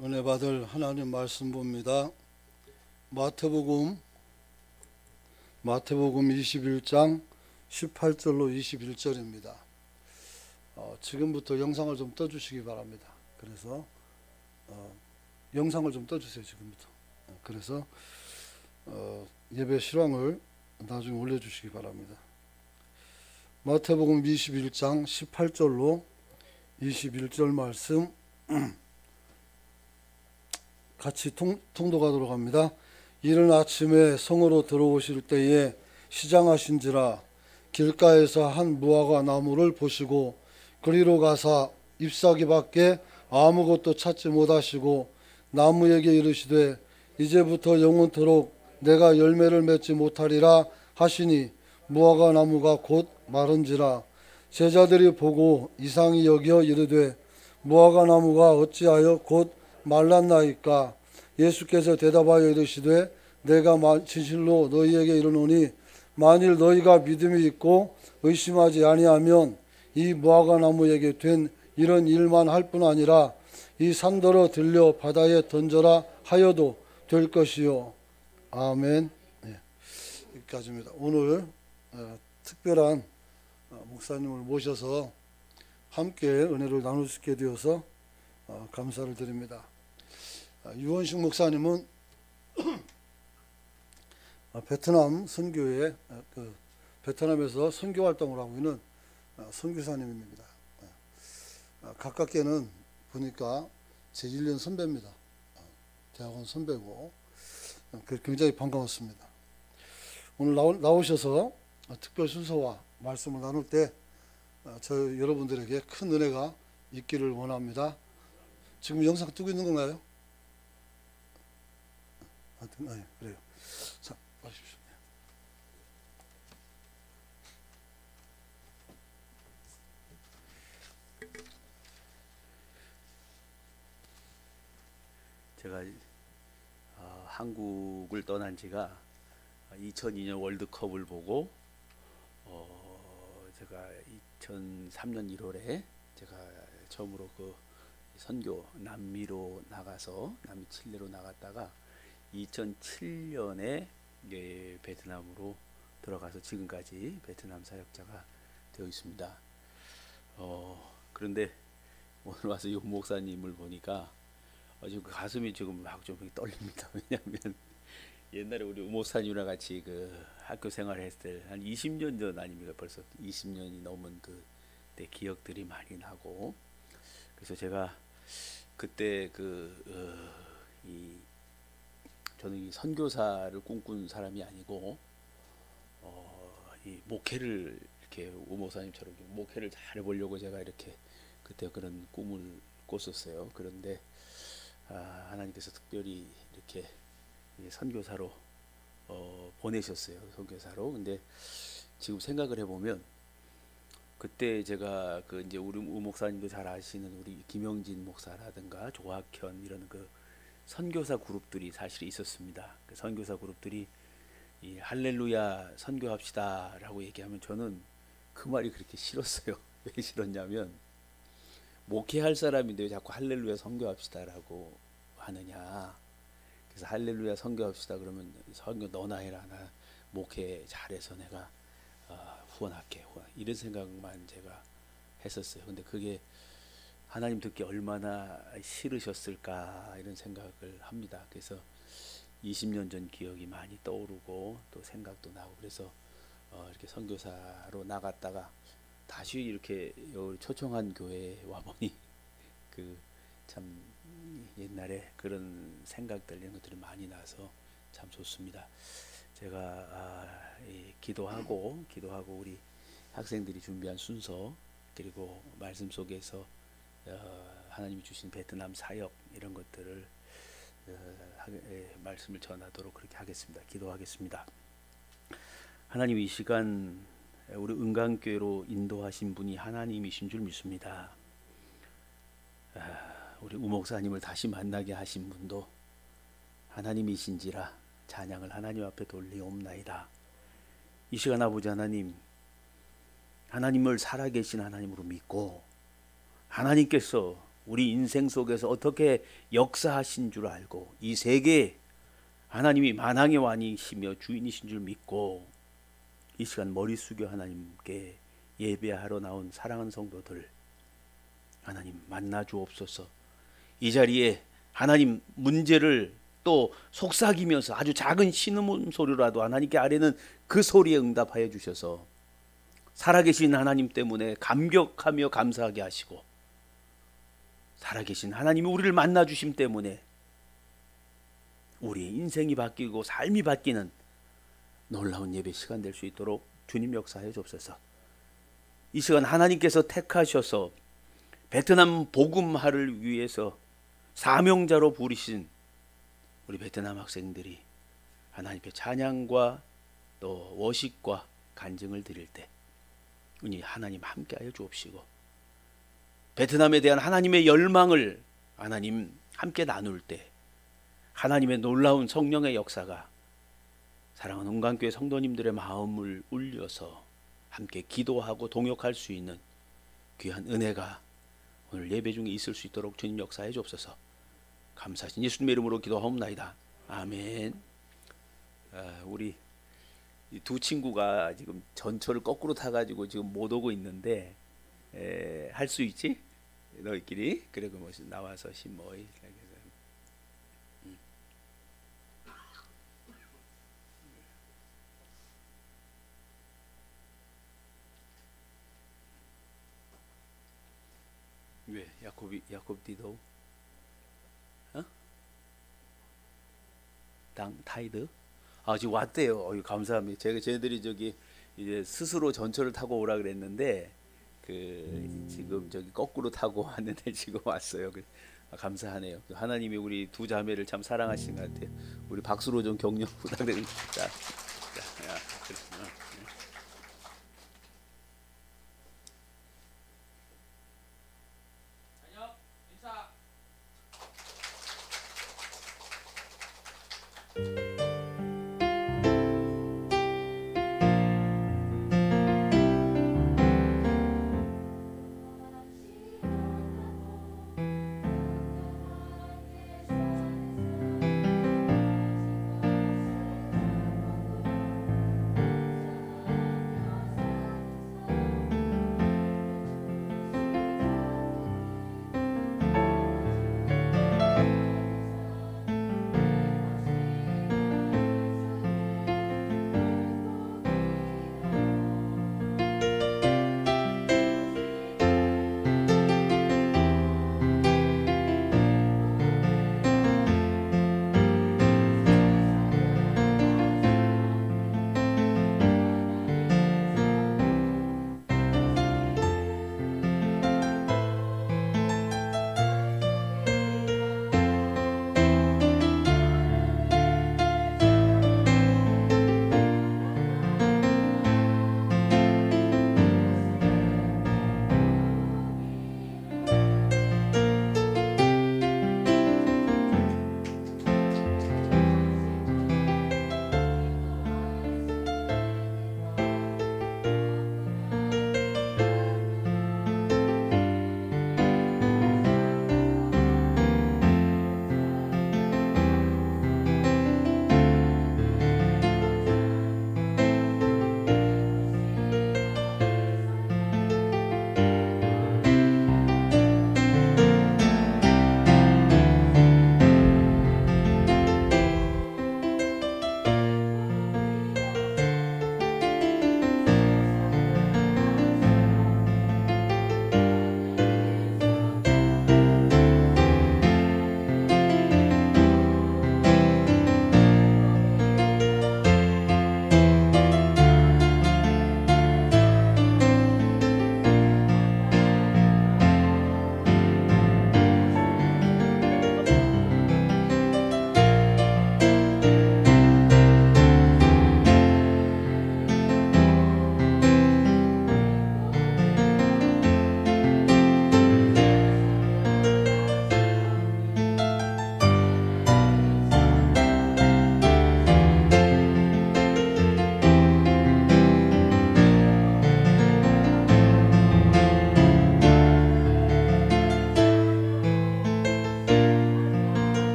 은혜 받을 하나님 말씀 봅니다. 마태복음 21장 18절로 21절입니다. 지금부터 영상을 좀 떠주시기 바랍니다. 그래서 영상을 좀 떠주세요. 지금부터. 그래서 예배 실황을 나중에 올려주시기 바랍니다. 마태복음 21장 18절로 21절 말씀 같이 통독하도록 합니다. 이른 아침에 성으로 들어오실 때에 시장하신지라 길가에서 한 무화과 나무를 보시고 그리로 가사 잎사귀밖에 아무것도 찾지 못하시고 나무에게 이르시되 이제부터 영원토록 내가 열매를 맺지 못하리라 하시니 무화과 나무가 곧 마른지라. 제자들이 보고 이상히 여겨 이르되 무화과 나무가 어찌하여 곧 말랐나이까. 예수께서 대답하여 이르시되 내가 진실로 너희에게 이르노니 만일 너희가 믿음이 있고 의심하지 아니하면 이 무화과 나무에게 된 이런 일만 할 뿐 아니라 이 산더러 들려 바다에 던져라 하여도 될 것이요. 아멘. 네, 여기까지입니다. 오늘 특별한 목사님을 모셔서 함께 은혜를 나눌 수 있게 되어서 감사를 드립니다. 유원식 목사님은 베트남 선교회 베트남에서 선교 활동을 하고 있는 선교사님입니다. 가깝게는 보니까 제 1년 선배입니다. 대학원 선배고 굉장히 반가웠습니다. 오늘 나오셔서 특별 순서와 말씀을 나눌 때 저 여러분들에게 큰 은혜가 있기를 원합니다. 지금 영상 뜨고 있는 건가요? 네, 그래요. 자, 마십시오. 제가 한국을 떠난 지가 2002년 월드컵을 보고 제가 2003년 1월에 제가 처음으로 그 선교 남미로 나가서 남미 칠레로 나갔다가 2007년에 베트남으로 들어가서 지금까지 베트남 사역자가 되어 있습니다. 그런데 오늘 와서 이 목사님을 보니까 지금 가슴이 지금 막 좀 떨립니다. 왜냐하면 옛날에 우리 목사님이랑 같이 그 학교 생활을 했을 때 한 20년 전 아닙니까? 벌써 20년이 넘은 그때 기억들이 많이 나고, 그래서 제가 그때 저는 이 선교사를 꿈꾼 사람이 아니고 이 목회를 이렇게 우 목사님처럼 목회를 잘 해보려고 제가 이렇게 그때 그런 꿈을 꿨었어요. 그런데 하나님께서 특별히 이렇게 선교사로 보내셨어요. 선교사로. 근데 지금 생각을 해보면 그때 제가 이제 우리 우 목사님도 잘 아시는 우리 김영진 목사라든가 조학현 이런 그 선교사 그룹들이 사실 있었습니다. 그 선교사 그룹들이 이 할렐루야 선교합시다라고 얘기하면 저는 그 말이 그렇게 싫었어요. 왜 싫었냐면 목회할 사람인데 왜 자꾸 할렐루야 선교합시다라고 하느냐. 그래서 할렐루야 선교합시다 그러면 선교 너나 해라. 나 목회 잘해서 내가 후원할게. 이런 생각만 제가 했었어요. 근데 그게 하나님 듣기 얼마나 싫으셨을까 이런 생각을 합니다. 그래서 20년 전 기억이 많이 떠오르고 또 생각도 나고, 그래서 이렇게 선교사로 나갔다가 다시 이렇게 초청한 교회에 와보니 참 옛날에 그런 생각들 이런 것들이 많이 나서 참 좋습니다. 제가 기도하고 우리 학생들이 준비한 순서 그리고 말씀 속에서 하나님이 주신 베트남 사역 이런 것들을 말씀을 전하도록 그렇게 하겠습니다. 기도하겠습니다. 하나님, 이 시간 우리 은강교회로 인도하신 분이 하나님이신 줄 믿습니다. 우리 우 목사님을 다시 만나게 하신 분도 하나님이신지라 찬양을 하나님 앞에 돌리옵나이다. 이 시간 아버지 하나님, 하나님을 살아계신 하나님으로 믿고 하나님께서 우리 인생 속에서 어떻게 역사하신 줄 알고 이 세계에 하나님이 만왕의 왕이시며 주인이신 줄 믿고 이 시간 머리 숙여 하나님께 예배하러 나온 사랑하는 성도들, 하나님 만나 주옵소서. 이 자리에 하나님 문제를 또 속삭이면서 아주 작은 신음 소리라도 하나님께 아뢰는 그 소리에 응답하여 주셔서 살아계신 하나님 때문에 감격하며 감사하게 하시고, 살아계신 하나님이 우리를 만나 주심 때문에 우리의 인생이 바뀌고 삶이 바뀌는 놀라운 예배 시간 될 수 있도록 주님 역사해 주옵소서. 이 시간 하나님께서 택하셔서 베트남 복음화를 위해서 사명자로 부르신 우리 베트남 학생들이 하나님께 찬양과 또 워십과 간증을 드릴 때 은희 하나님 함께하여 주옵시고, 베트남에 대한 하나님의 열망을 하나님 함께 나눌 때 하나님의 놀라운 성령의 역사가 사랑하는 온강교회 성도님들의 마음을 울려서 함께 기도하고 동역할 수 있는 귀한 은혜가 오늘 예배 중에 있을 수 있도록 주님 역사해 주옵소서. 감사하신 예수님의 이름으로 기도하옵나이다. 아멘. 우리 이 두 친구가 지금 전철을 거꾸로 타가지고 지금 못 오고 있는데 할 수 있지? 너희끼리 그래 그 나와서 신모이 왜 야콥 디도 당 타이드 지금 왔대요. 감사합니다. 제가 쟤들이 저기 이제 스스로 전철을 타고 오라 그랬는데 지금 저기 거꾸로 타고 왔는데 지금 왔어요. 감사하네요. 하나님이 우리 두 자매를 참 사랑하신 것 같아요. 우리 박수로 좀 격려 부탁드립니다.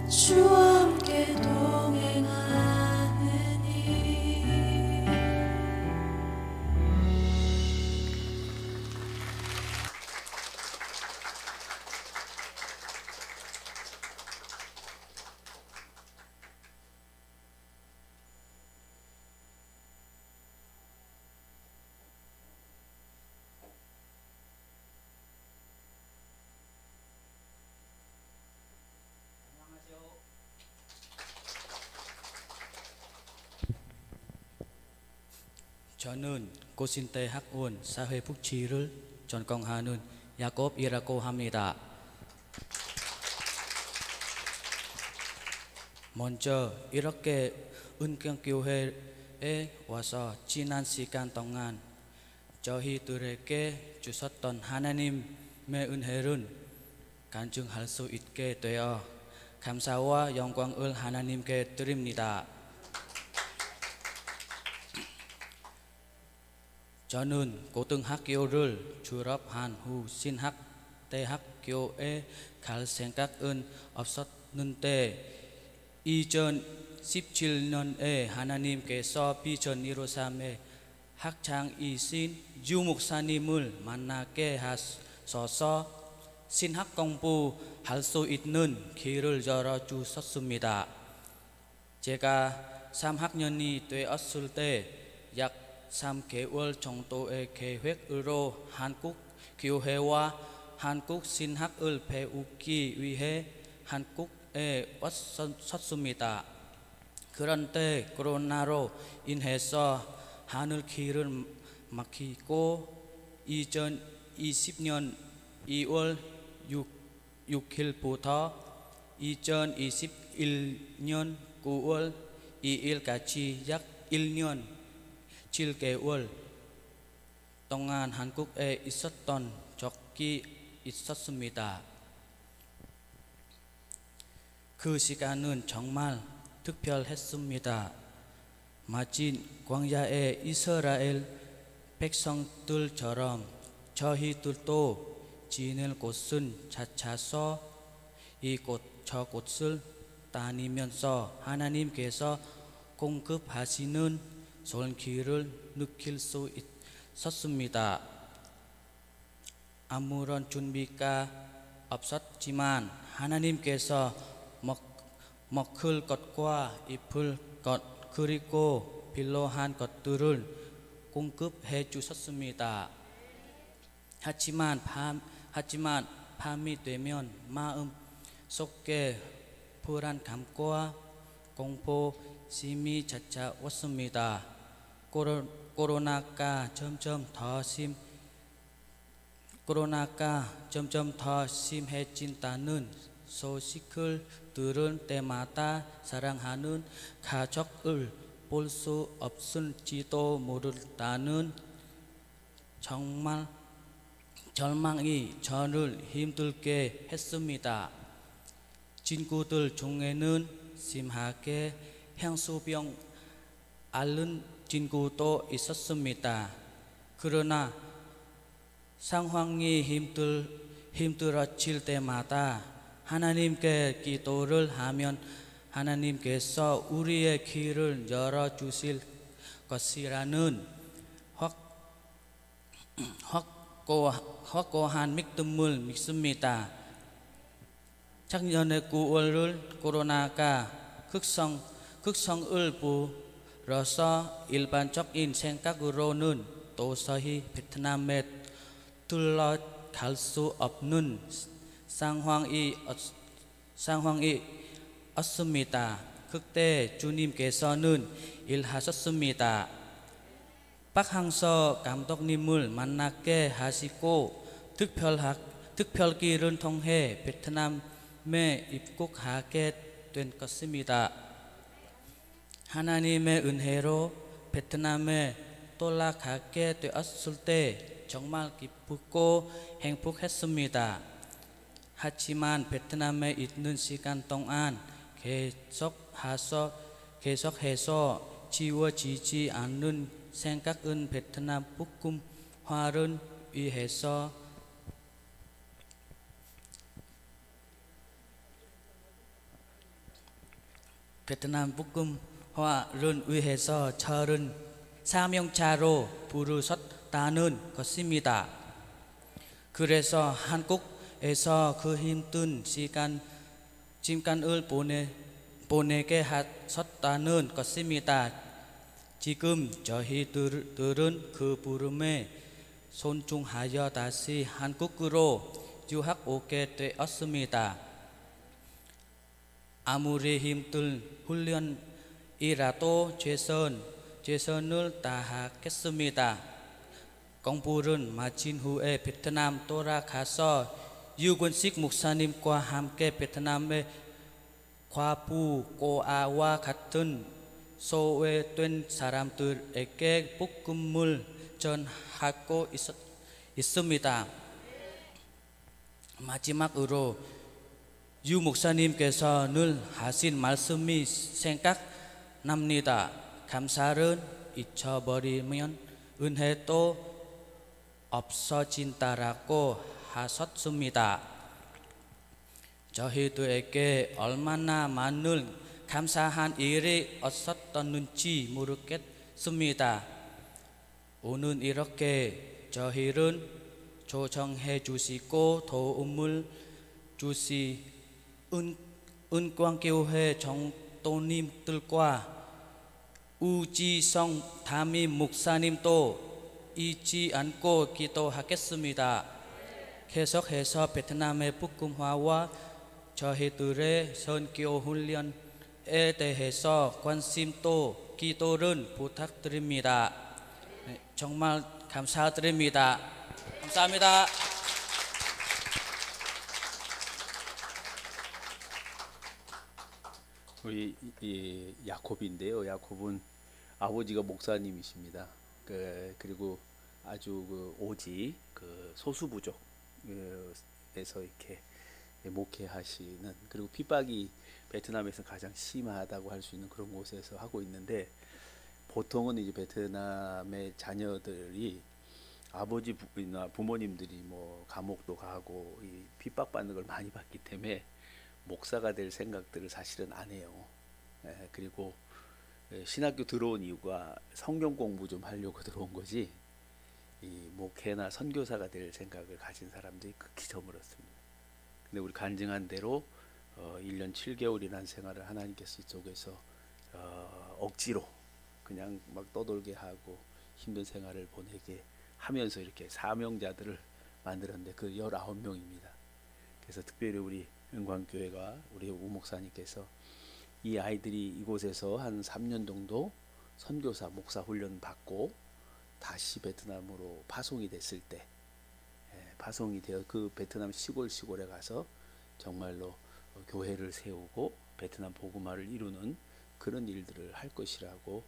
주와 함께 동행하느니 저는 고신대학원 사회복지를 전공하는 야곱이라고 합니다. 먼저 이렇게 은경교회에 와서 지난 시간 동안 저희들에게 주셨던 하나님의 은혜를 간증할 수 있게 되어 감사와 영광을 하나님께 드립니다. 저는 고등학교를 졸업한 후 신학대학교에 갈 생각은 없었는데 2017년에 하나님께서 비전153의 학장이신 유 목사님을 만나게 하셔서 신학 공부할 수 있는 길을 열어주셨습니다. 제가 3학년이 되었을 때 약 3개월 정도의 계획으로 한국 교회와 한국 신학을 배우기 위해 한국에 왔었습니다. 그런데 코로나로 인해서 하늘 길을 막히고 2020년 2월 6일부터 2021년 9월 2일까지 약 1년 7개월 동안 한국에 있었던 적이 있었습니다. 그 시간은 정말 특별했습니다. 마치 광야의 이스라엘 백성들처럼 저희들도 지낼 곳은 찾아서 이곳 저곳을 다니면서 하나님께서 공급하시는 손길을 느낄 수 있었습니다. 아무런 준비가 없었지만 하나님께서 먹을 것과 입을 것 그리고 필요한 것들을 공급해 주셨습니다. 하지만 밤이 되면 마음 속에 불안감과 공포심이 찾아왔습니다. 코로나가 점점 더 심해진다는 소식을 들을 때마다 사랑하는 가족을 볼 수 없을지도 모른다는 정말 절망이 저를 힘들게 했습니다. 친구들 중에는 심하게 향수병 앓는 친구도 있었습니다. 그러나 상황이 힘들어질 때마다 하나님께 기도를 하면 하나님께서 우리의 길을 열어주실 것이라는 확고한 믿음을 믿습니다. 작년에 9월 코로나가 극성을 불어서 일반적인 생각으로는 도저히 베트남에 들어갈 수 없는 상황이었습니다. 그때 주님께서는 일하셨습니다. 박항서 감독님을 만나게 하시고 특별기를 통해 베트남에 입국하게 된 것입니다. 하나님의 은혜로 베트남에 돌아가게 되었을 때 정말 기쁘고 행복했습니다. 하지만 베트남에 있는 시간 동안 계속해서 지워지지 않는 생각은 베트남 복음화를 위해서 베트남 복음화를 위해서 저를 사명자로 부르셨다는 것입니다. 그래서 한국에서 그 힘든 시간을 보내게 하셨다는 것입니다. 지금 저희들은 그 부름에 손중하여 다시 한국으로 유학 오게 되었습니다. 아무리 힘든 훈련이라도 최선을 다하겠습니다. 공부를 마친 후에 베트남 돌아가서 유권식 목사님과 함께 베트남의 과부 고아와 같은 소외된 사람들에게 복음을 전하고 있습니다. 마지막으로 유 목사님께서 늘 하신 말씀이 생각납니다. 감사를 잊어버리면 은혜도 없어진다라고 하셨습니다. 저희들에게 얼마나 많은 감사한 일이 있었던지 모르겠습니다. 오늘 이렇게 저희를 초청해 주시고 도움을 주시 은광교회 정도님들과 우지성 담임 목사님도 잊지 않고 기도하겠습니다. 계속해서 베트남의 복음화와 저희들의 선교 훈련에 대해서 관심 또 기도를 부탁드립니다. 네, 정말 감사드립니다. 감사합니다. 우리 이 야콥인데요. 야콥은 아버지가 목사님이십니다. 그리고 아주 그 오지 그 소수부족에서 이렇게 목회하시는, 그리고 핍박이 베트남에서 가장 심하다고 할 수 있는 그런 곳에서 하고 있는데, 보통은 이제 베트남의 자녀들이 아버지 부모님들이 뭐 감옥도 가고 이 핍박받는 걸 많이 봤기 때문에 목사가 될 생각들을 사실은 안 해요. 그리고 신학교 들어온 이유가 성경 공부 좀 하려고 들어온 거지, 이 목회나 선교사가 될 생각을 가진 사람들이 극히 드물었습니다. 근데 우리 간증한 대로 1년 7개월이라는 생활을 하나님께서 이쪽에서 억지로 그냥 막 떠돌게 하고 힘든 생활을 보내게 하면서 이렇게 사명자들을 만들었는데 그 19명입니다. 그래서 특별히 우리 은광교회가 우리 우 목사님께서 이 아이들이 이곳에서 한 3년 정도 선교사 목사 훈련 받고 다시 베트남으로 파송이 됐을 때, 파송이 되어 그 베트남 시골에 가서 정말로 교회를 세우고 베트남 복음화를 이루는 그런 일들을 할 것이라고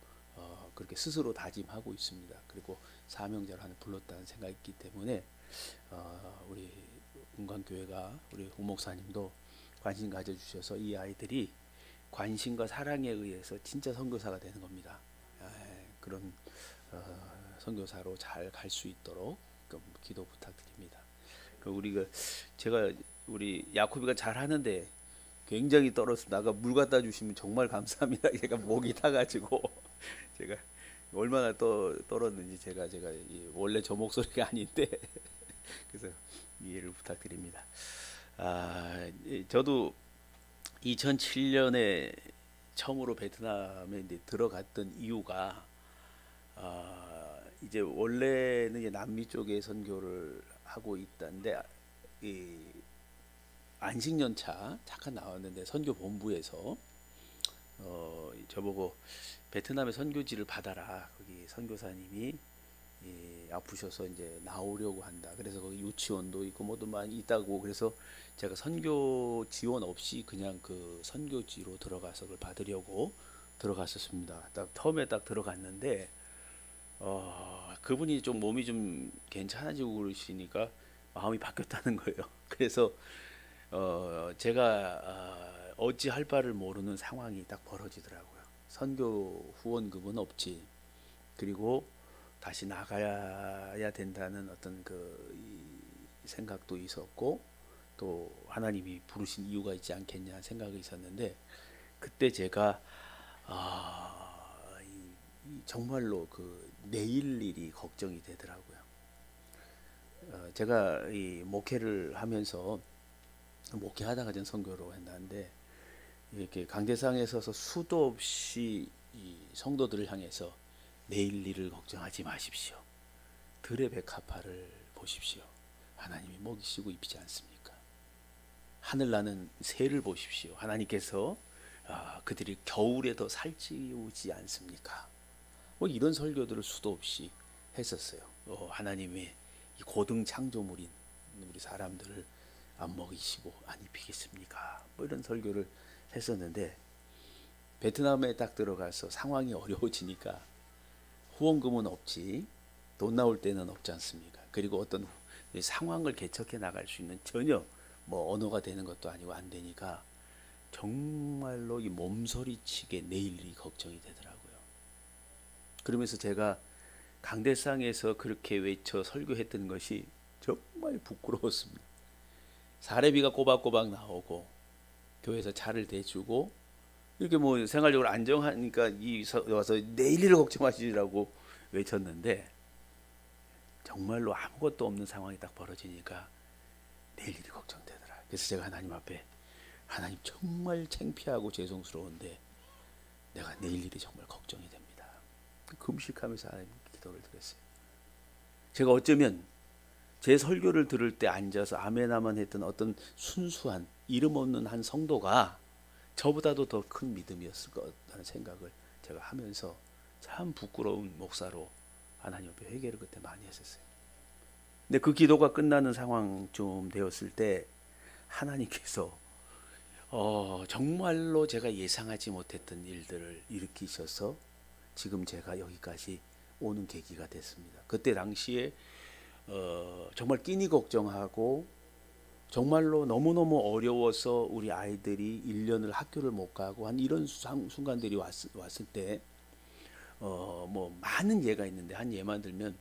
그렇게 스스로 다짐하고 있습니다. 그리고 사명자를 하나 불렀다는 생각이 있기 때문에 우리 은광교회가 우리 우 목사님도 관심 가져주셔서 이 아이들이 관심과 사랑에 의해서 진짜 선교사가 되는 겁니다. 그런 선교사로 잘 갈 수 있도록 기도 부탁드립니다. 제가 우리 야코비가 잘 하는데 굉장히 떨었습니다. 아까 물 갖다 주시면 정말 감사합니다. 얘가 목이 타가지고 제가 얼마나 떨었는지 제가 원래 저 목소리가 아닌데 그래서 이해를 부탁드립니다. 저도 2007년에 처음으로 베트남에 이제 들어갔던 이유가 이제 원래는 이제 남미 쪽에 선교를 하고 있다는데 이 안식년차 잠깐 나왔는데 선교 본부에서 저보고 베트남의 선교지를 받아라. 거기 선교사님이 아프셔서 이제 나오려고 한다. 그래서 거기 유치원도 있고 뭐도 많이 있다고. 그래서 제가 선교 지원 없이 그냥 그 선교지로 들어가서 그걸 받으려고 들어갔었습니다. 처음에 딱 들어갔는데 그분이 좀 몸이 좀 괜찮아지고 그러시니까 마음이 바뀌었다는 거예요. 그래서 제가 어찌할 바를 모르는 상황이 딱 벌어지더라고요. 선교 후원금은 없지. 그리고 다시 나가야 된다는 어떤 생각도 있었고, 또 하나님이 부르신 이유가 있지 않겠냐 생각이 있었는데, 그때 제가 정말로 그 내일 일이 걱정이 되더라고요. 제가 이 목회를 하면서 목회하다가 전 선교로 했는데 이렇게 강대상에 서서 수도 없이 이 성도들을 향해서 내일 일을 걱정하지 마십시오. 들의 백합화를 보십시오. 하나님이 먹이시고 입히지 않습니까? 하늘 나는 새를 보십시오. 하나님께서 그들이 겨울에도 살찌우지 않습니까? 뭐 이런 설교들을 수도 없이 했었어요. 하나님의 이 고등 창조물인 우리 사람들을 안 먹이시고 안 입히겠습니까? 뭐 이런 설교를 했었는데 베트남에 딱 들어가서 상황이 어려워지니까 후원금은 없지, 돈 나올 때는 없지 않습니까? 그리고 어떤 상황을 개척해 나갈 수 있는 전혀 언어가 되는 것도 아니고 안 되니까 정말로 이 몸서리치게 내일이 걱정이 되더라고요. 그러면서 제가 강대상에서 그렇게 외쳐 설교했던 것이 정말 부끄러웠습니다. 사례비가 꼬박꼬박 나오고 교회에서 차를 대주고 이렇게 뭐 생활적으로 안정하니까 와서 내일을 걱정하시라고 외쳤는데 정말로 아무것도 없는 상황이 딱 벌어지니까 내일이 걱정되더라. 그래서 제가 하나님 앞에 하나님 정말 창피하고 죄송스러운데 내가 내일 일이 정말 걱정이 됩니다. 금식하면서 하나님 기도를 드렸어요. 제가 어쩌면 제 설교를 들을 때 앉아서 아멘아멘 했던 어떤 순수한 이름 없는 한 성도가 저보다도 더 큰 믿음이었을 거라는 생각을 제가 하면서 참 부끄러운 목사로 하나님 앞에 회개를 그때 많이 했었어요. 근데 그 기도가 끝나는 상황쯤 되었을 때 하나님께서 정말로 제가 예상하지 못했던 일들을 일으키셔서 지금 제가 여기까지 오는 계기가 됐습니다. 그때 당시에 정말 끼니 걱정하고 정말로 너무너무 어려워서 우리 아이들이 1년을 학교를 못 가고 한 이런 순간들이 왔을 때 뭐 많은 예가 있는데 한 예만 들면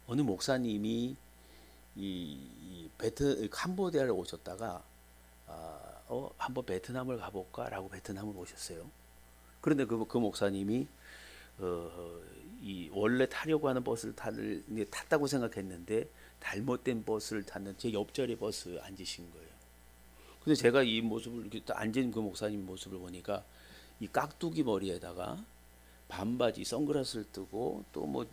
어느 목사님이 이 캄보디아를 오셨다가 한번 베트남을 가볼까라고 베트남을 오셨어요. 그런데 그 목사님이 이 원래 타려고 하는 버스를 탔다고 생각했는데 잘못된 버스를 탔는 제 옆자리 버스에 앉으신 거예요. 근데 제가 이 모습을 이렇게 앉은 그 목사님 모습을 보니까 이 깍두기 머리에다가 반바지, 선글라스를 뜨고 또 뭐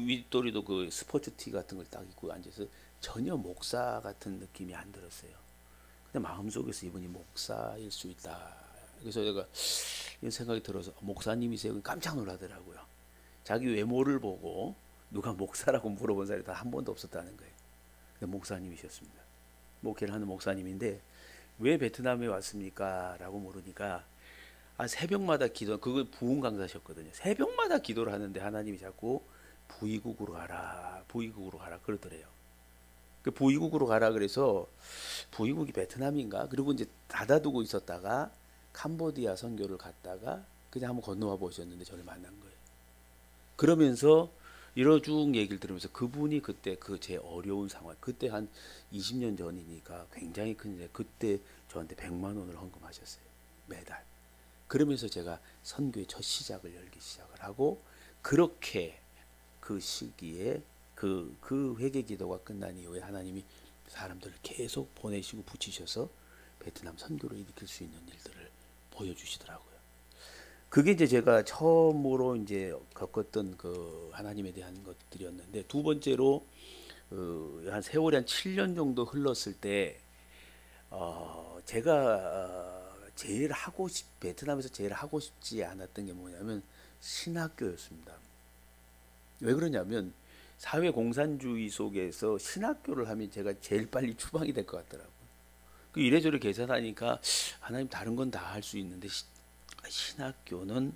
윗도리도 그 스포츠 티 같은 걸 딱 입고 앉아서 전혀 목사 같은 느낌이 안 들었어요. 근데 마음속에서 이분이 목사일 수 있다. 그래서 제가 이런 생각이 들어서 목사님이세요? 깜짝 놀라더라고요. 자기 외모를 보고 누가 목사라고 물어본 사람이 단 한 번도 없었다는 거예요. 목사님이셨습니다. 목회를 하는 목사님인데 왜 베트남에 왔습니까? 라고 물으니까 새벽마다 기도, 그거 부흥 강사셨거든요. 새벽마다 기도를 하는데 하나님이 자꾸 부의국으로 가라, 부의국으로 가라 그러더래요. 그 부의국으로 가라 그래서 부의국이 베트남인가? 그리고 이제 닫아두고 있었다가 캄보디아 선교를 갔다가 그냥 한번 건너와 보셨는데 저를 만난 거예요. 그러면서 이런 쭉 얘기를 들으면서 그분이 그때 그 제 어려운 상황, 그때 한 20년 전이니까 굉장히 큰데 그때 저한테 100만 원을 헌금하셨어요. 매달. 그러면서 제가 선교의 첫 시작을 열기 시작을 하고 그렇게 그 시기에 그 회개 기도가 끝난 이후에 하나님이 사람들을 계속 보내시고 붙이셔서 베트남 선교를 일으킬 수 있는 일들을 보여주시더라고요. 그게 이제 제가 처음으로 이제 겪었던 그 하나님에 대한 것들이었는데 두 번째로 한 세월이 한 7년 정도 흘렀을 때 제가 베트남에서 제일 하고 싶지 않았던 게 뭐냐면 신학교였습니다. 왜 그러냐면 사회 공산주의 속에서 신학교를 하면 제가 제일 빨리 추방이 될 것 같더라고요. 그 이래저래 계산하니까 하나님 다른 건 다 할 수 있는데 신학교는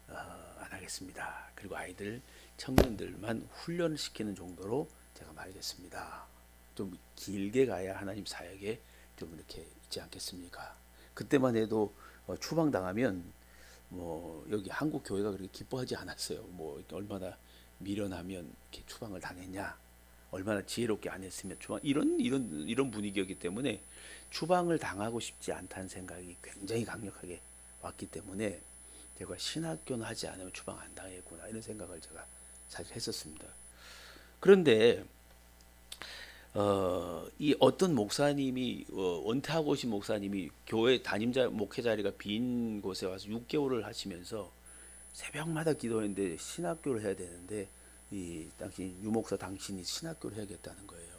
안 하겠습니다. 그리고 아이들 청년들만 훈련을 시키는 정도로 제가 말겠습니다. 좀 길게 가야 하나님 사역에 좀 이렇게 있지 않겠습니까? 그때만 해도 추방당하면 뭐 여기 한국 교회가 그렇게 기뻐하지 않았어요. 뭐 얼마나 미련하면 이렇게 추방을 당했냐, 얼마나 지혜롭게 안 했으면 추방 이런 분위기였기 때문에 추방을 당하고 싶지 않다는 생각이 굉장히 강력하게 왔기 때문에 제가 신학교는 하지 않으면 추방 안 당했구나 이런 생각을 제가 사실 했었습니다. 그런데 이 어떤 목사님이 은퇴하고 오신 목사님이 교회 담임자 목회 자리가 빈 곳에 와서 6개월을 하시면서 새벽마다 기도했는데 신학교를 해야 되는데 이 당신 유목사 당신이 신학교를 해야겠다는 거예요.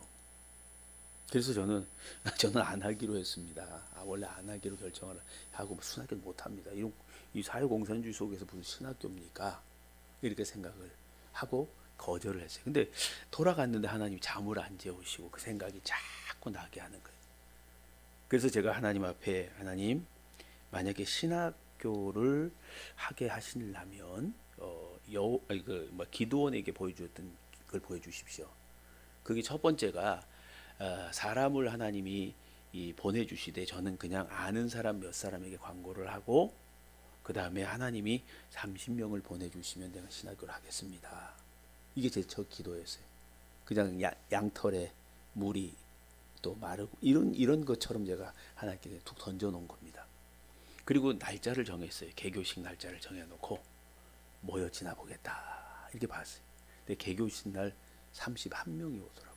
그래서 저는 안 하기로 했습니다. 원래 안 하기로 결정을 하고 신학교를 못 합니다. 이 사회공산주의 속에서 무슨 신학교입니까? 이렇게 생각을 하고 거절을 했어요. 근데 돌아갔는데 하나님이 잠을 안 재우시고 그 생각이 자꾸 나게 하는 거예요. 그래서 제가 하나님 앞에 하나님 만약에 신학교를 하게 하시려면 기도원에게 보여주었던 걸 보여주십시오. 그게 첫 번째가 사람을 하나님이 보내주시되 저는 그냥 아는 사람 몇 사람에게 광고를 하고 그 다음에 하나님이 30명을 보내주시면 내가 신학교를 하겠습니다. 이게 제 첫 기도였어요. 그냥 양털에 물이 또 마르고 이런 것처럼 제가 하나님께 툭 던져놓은 겁니다. 그리고 날짜를 정했어요. 개교식 날짜를 정해놓고 모여 지나보겠다 이렇게 봤어요. 근데 개교식 날 31명이 오더라고요.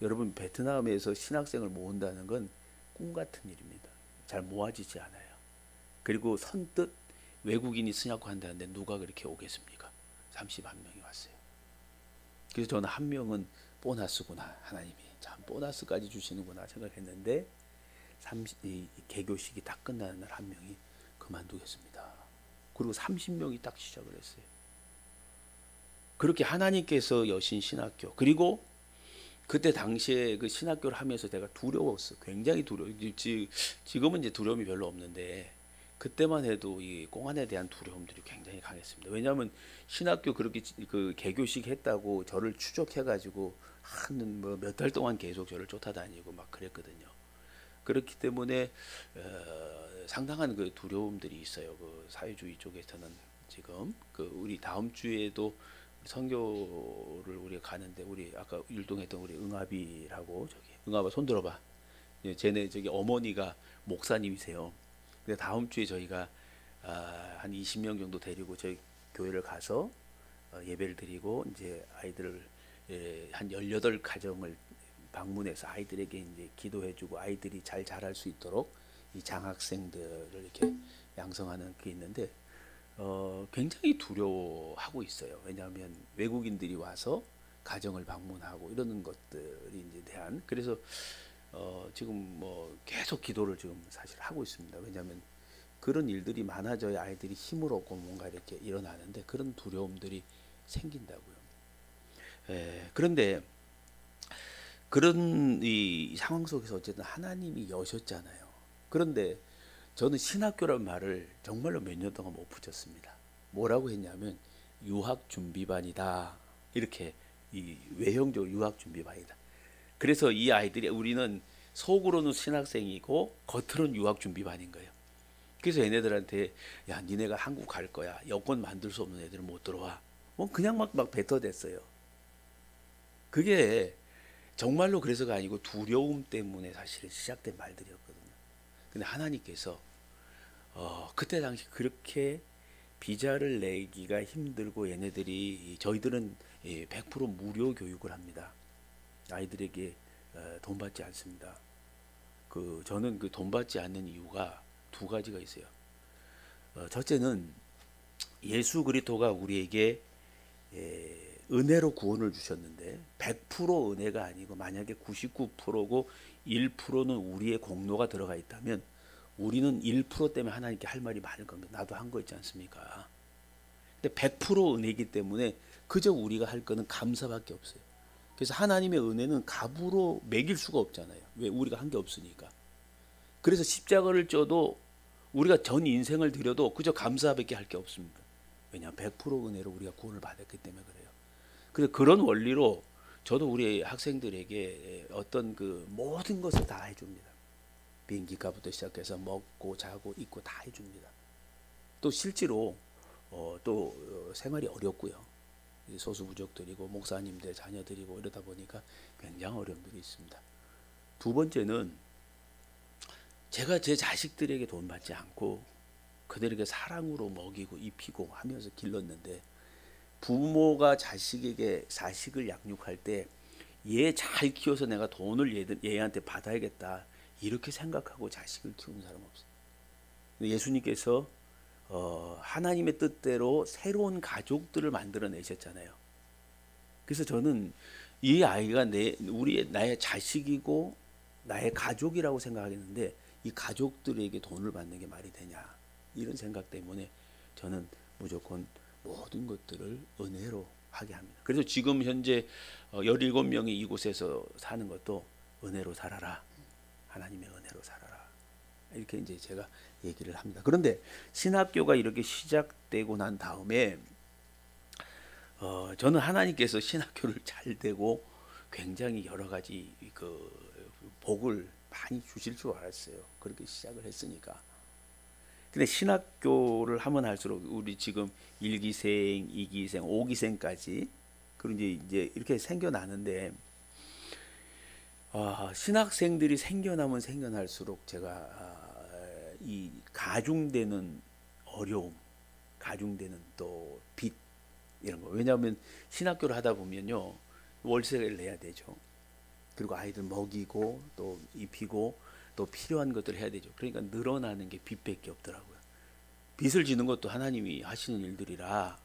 여러분 베트남에서 신학생을 모은다는 건 꿈 같은 일입니다. 잘 모아지지 않아요. 그리고 선뜻 외국인이 신학교 한다는데 누가 그렇게 오겠습니까? 31명이 왔어요. 그래서 저는 한 명은 보너스구나. 하나님이 참 보너스까지 주시는구나 생각했는데 개교식이 다 끝나는 날 한 명이 그만두겠습니다. 그리고 30명이 딱 시작을 했어요. 그렇게 하나님께서 여신 신학교 그리고 그때 당시에 그 신학교를 하면서 내가 두려웠어. 굉장히 두려워. 지금은 이제 두려움이 별로 없는데 그때만 해도 이 공안에 대한 두려움들이 굉장히 강했습니다. 왜냐하면 신학교 그렇게 그 개교식 했다고 저를 추적해가지고 한 뭐 몇 달 동안 계속 저를 쫓아다니고 막 그랬거든요. 그렇기 때문에 상당한 그 두려움들이 있어요. 그 사회주의 쪽에서는 지금 그 우리 다음 주에도 선교를 우리가 가는데 우리 아까 율동했던 우리 응아비라고 저기 응아봐 손 들어봐. 쟤네 저기 어머니가 목사님이세요. 근데 다음 주에 저희가 한 20명 정도 데리고 저희 교회를 가서 예배를 드리고 이제 아이들을 한 18가정을 방문해서 아이들에게 이제 기도해주고 아이들이 잘 자랄 수 있도록 이 장학생들을 이렇게 양성하는 게 있는데 굉장히 두려워하고 있어요. 왜냐하면 외국인들이 와서 가정을 방문하고 이러는 것들이 이제 대한 그래서 지금 뭐 계속 기도를 지금 사실 하고 있습니다. 왜냐하면 그런 일들이 많아져야 아이들이 힘을 얻고 뭔가 이렇게 일어나는데 그런 두려움들이 생긴다고요. 그런데 그런 이 상황 속에서 어쨌든 하나님이 여셨잖아요. 그런데 저는 신학교란 말을 정말로 몇 년 동안 못 붙였습니다. 뭐라고 했냐면 유학준비반이다. 이렇게 이 외형적으로 유학준비반이다. 그래서 이 아이들이 우리는 속으로는 신학생이고 겉으로는 유학준비반인 거예요. 그래서 얘네들한테 야 니네가 한국 갈 거야. 여권 만들 수 없는 애들은 못 들어와. 뭐 그냥 막 뱉어댔어요. 그게 정말로 그래서가 아니고 두려움 때문에 사실은 시작된 말들이었거든요. 근데 하나님께서 그때 당시 그렇게 비자를 내기가 힘들고 얘네들이 저희들은 100% 무료 교육을 합니다. 아이들에게 돈 받지 않습니다. 저는 그 돈 받지 않는 이유가 두 가지가 있어요. 첫째는 예수 그리스도가 우리에게 은혜로 구원을 주셨는데 100% 은혜가 아니고 만약에 99%고 1%는 우리의 공로가 들어가 있다면 우리는 1% 때문에 하나님께 할 말이 많을 겁니다. 나도 한 거 있지 않습니까? 근데 100% 은혜이기 때문에 그저 우리가 할 거는 감사밖에 없어요. 그래서 하나님의 은혜는 값으로 매길 수가 없잖아요. 왜? 우리가 한 게 없으니까. 그래서 십자가를 쪄도 우리가 전 인생을 드려도 그저 감사밖에 할 게 없습니다. 왜냐하면 100% 은혜로 우리가 구원을 받았기 때문에 그래요. 그래서 그런 원리로 저도 우리 학생들에게 어떤 그 모든 것을 다 해줍니다. 비행기 값부터 시작해서 먹고 자고 입고 다 해줍니다. 또 실제로 또 생활이 어렵고요. 소수부족들이고 목사님들 자녀들이고 이러다 보니까 굉장히 어려움들이 있습니다. 두 번째는 제가 제 자식들에게 돈 받지 않고 그들에게 사랑으로 먹이고 입히고 하면서 길렀는데, 부모가 자식에게 자식을 양육할 때 얘 잘 키워서 내가 돈을 얘한테 받아야겠다 이렇게 생각하고 자식을 키우는 사람 없어요. 예수님께서 하나님의 뜻대로 새로운 가족들을 만들어내셨잖아요. 그래서 저는 이 아이가 나의 자식이고 나의 가족이라고 생각하겠는데, 이 가족들에게 돈을 받는 게 말이 되냐, 이런 생각 때문에 저는 무조건 모든 것들을 은혜로 하게 합니다. 그래서 지금 현재 17명이 이곳에서 사는 것도 은혜로 살아라, 하나님의 은혜로 살아라, 이렇게 이제 제가 얘기를 합니다. 그런데 신학교가 이렇게 시작되고 난 다음에 저는 하나님께서 신학교를 잘 되고 굉장히 여러 가지 그 복을 많이 주실 줄 알았어요. 그렇게 시작을 했으니까. 근데 신학교를 하면 할수록 우리 지금 1기생, 2기생, 5기생까지 그리고 이제 이렇게 생겨나는데, 신학생들이 생겨나면 생겨날수록 제가 이 가중되는 어려움, 가중되는 또 빚, 이런 거. 왜냐하면 신학교를 하다 보면요, 월세를 내야 되죠. 그리고 아이들 먹이고 또 입히고 또 필요한 것들을 해야 되죠. 그러니까 늘어나는 게 빚밖에 없더라고요. 빚을 지는 것도 하나님이 하시는 일들이라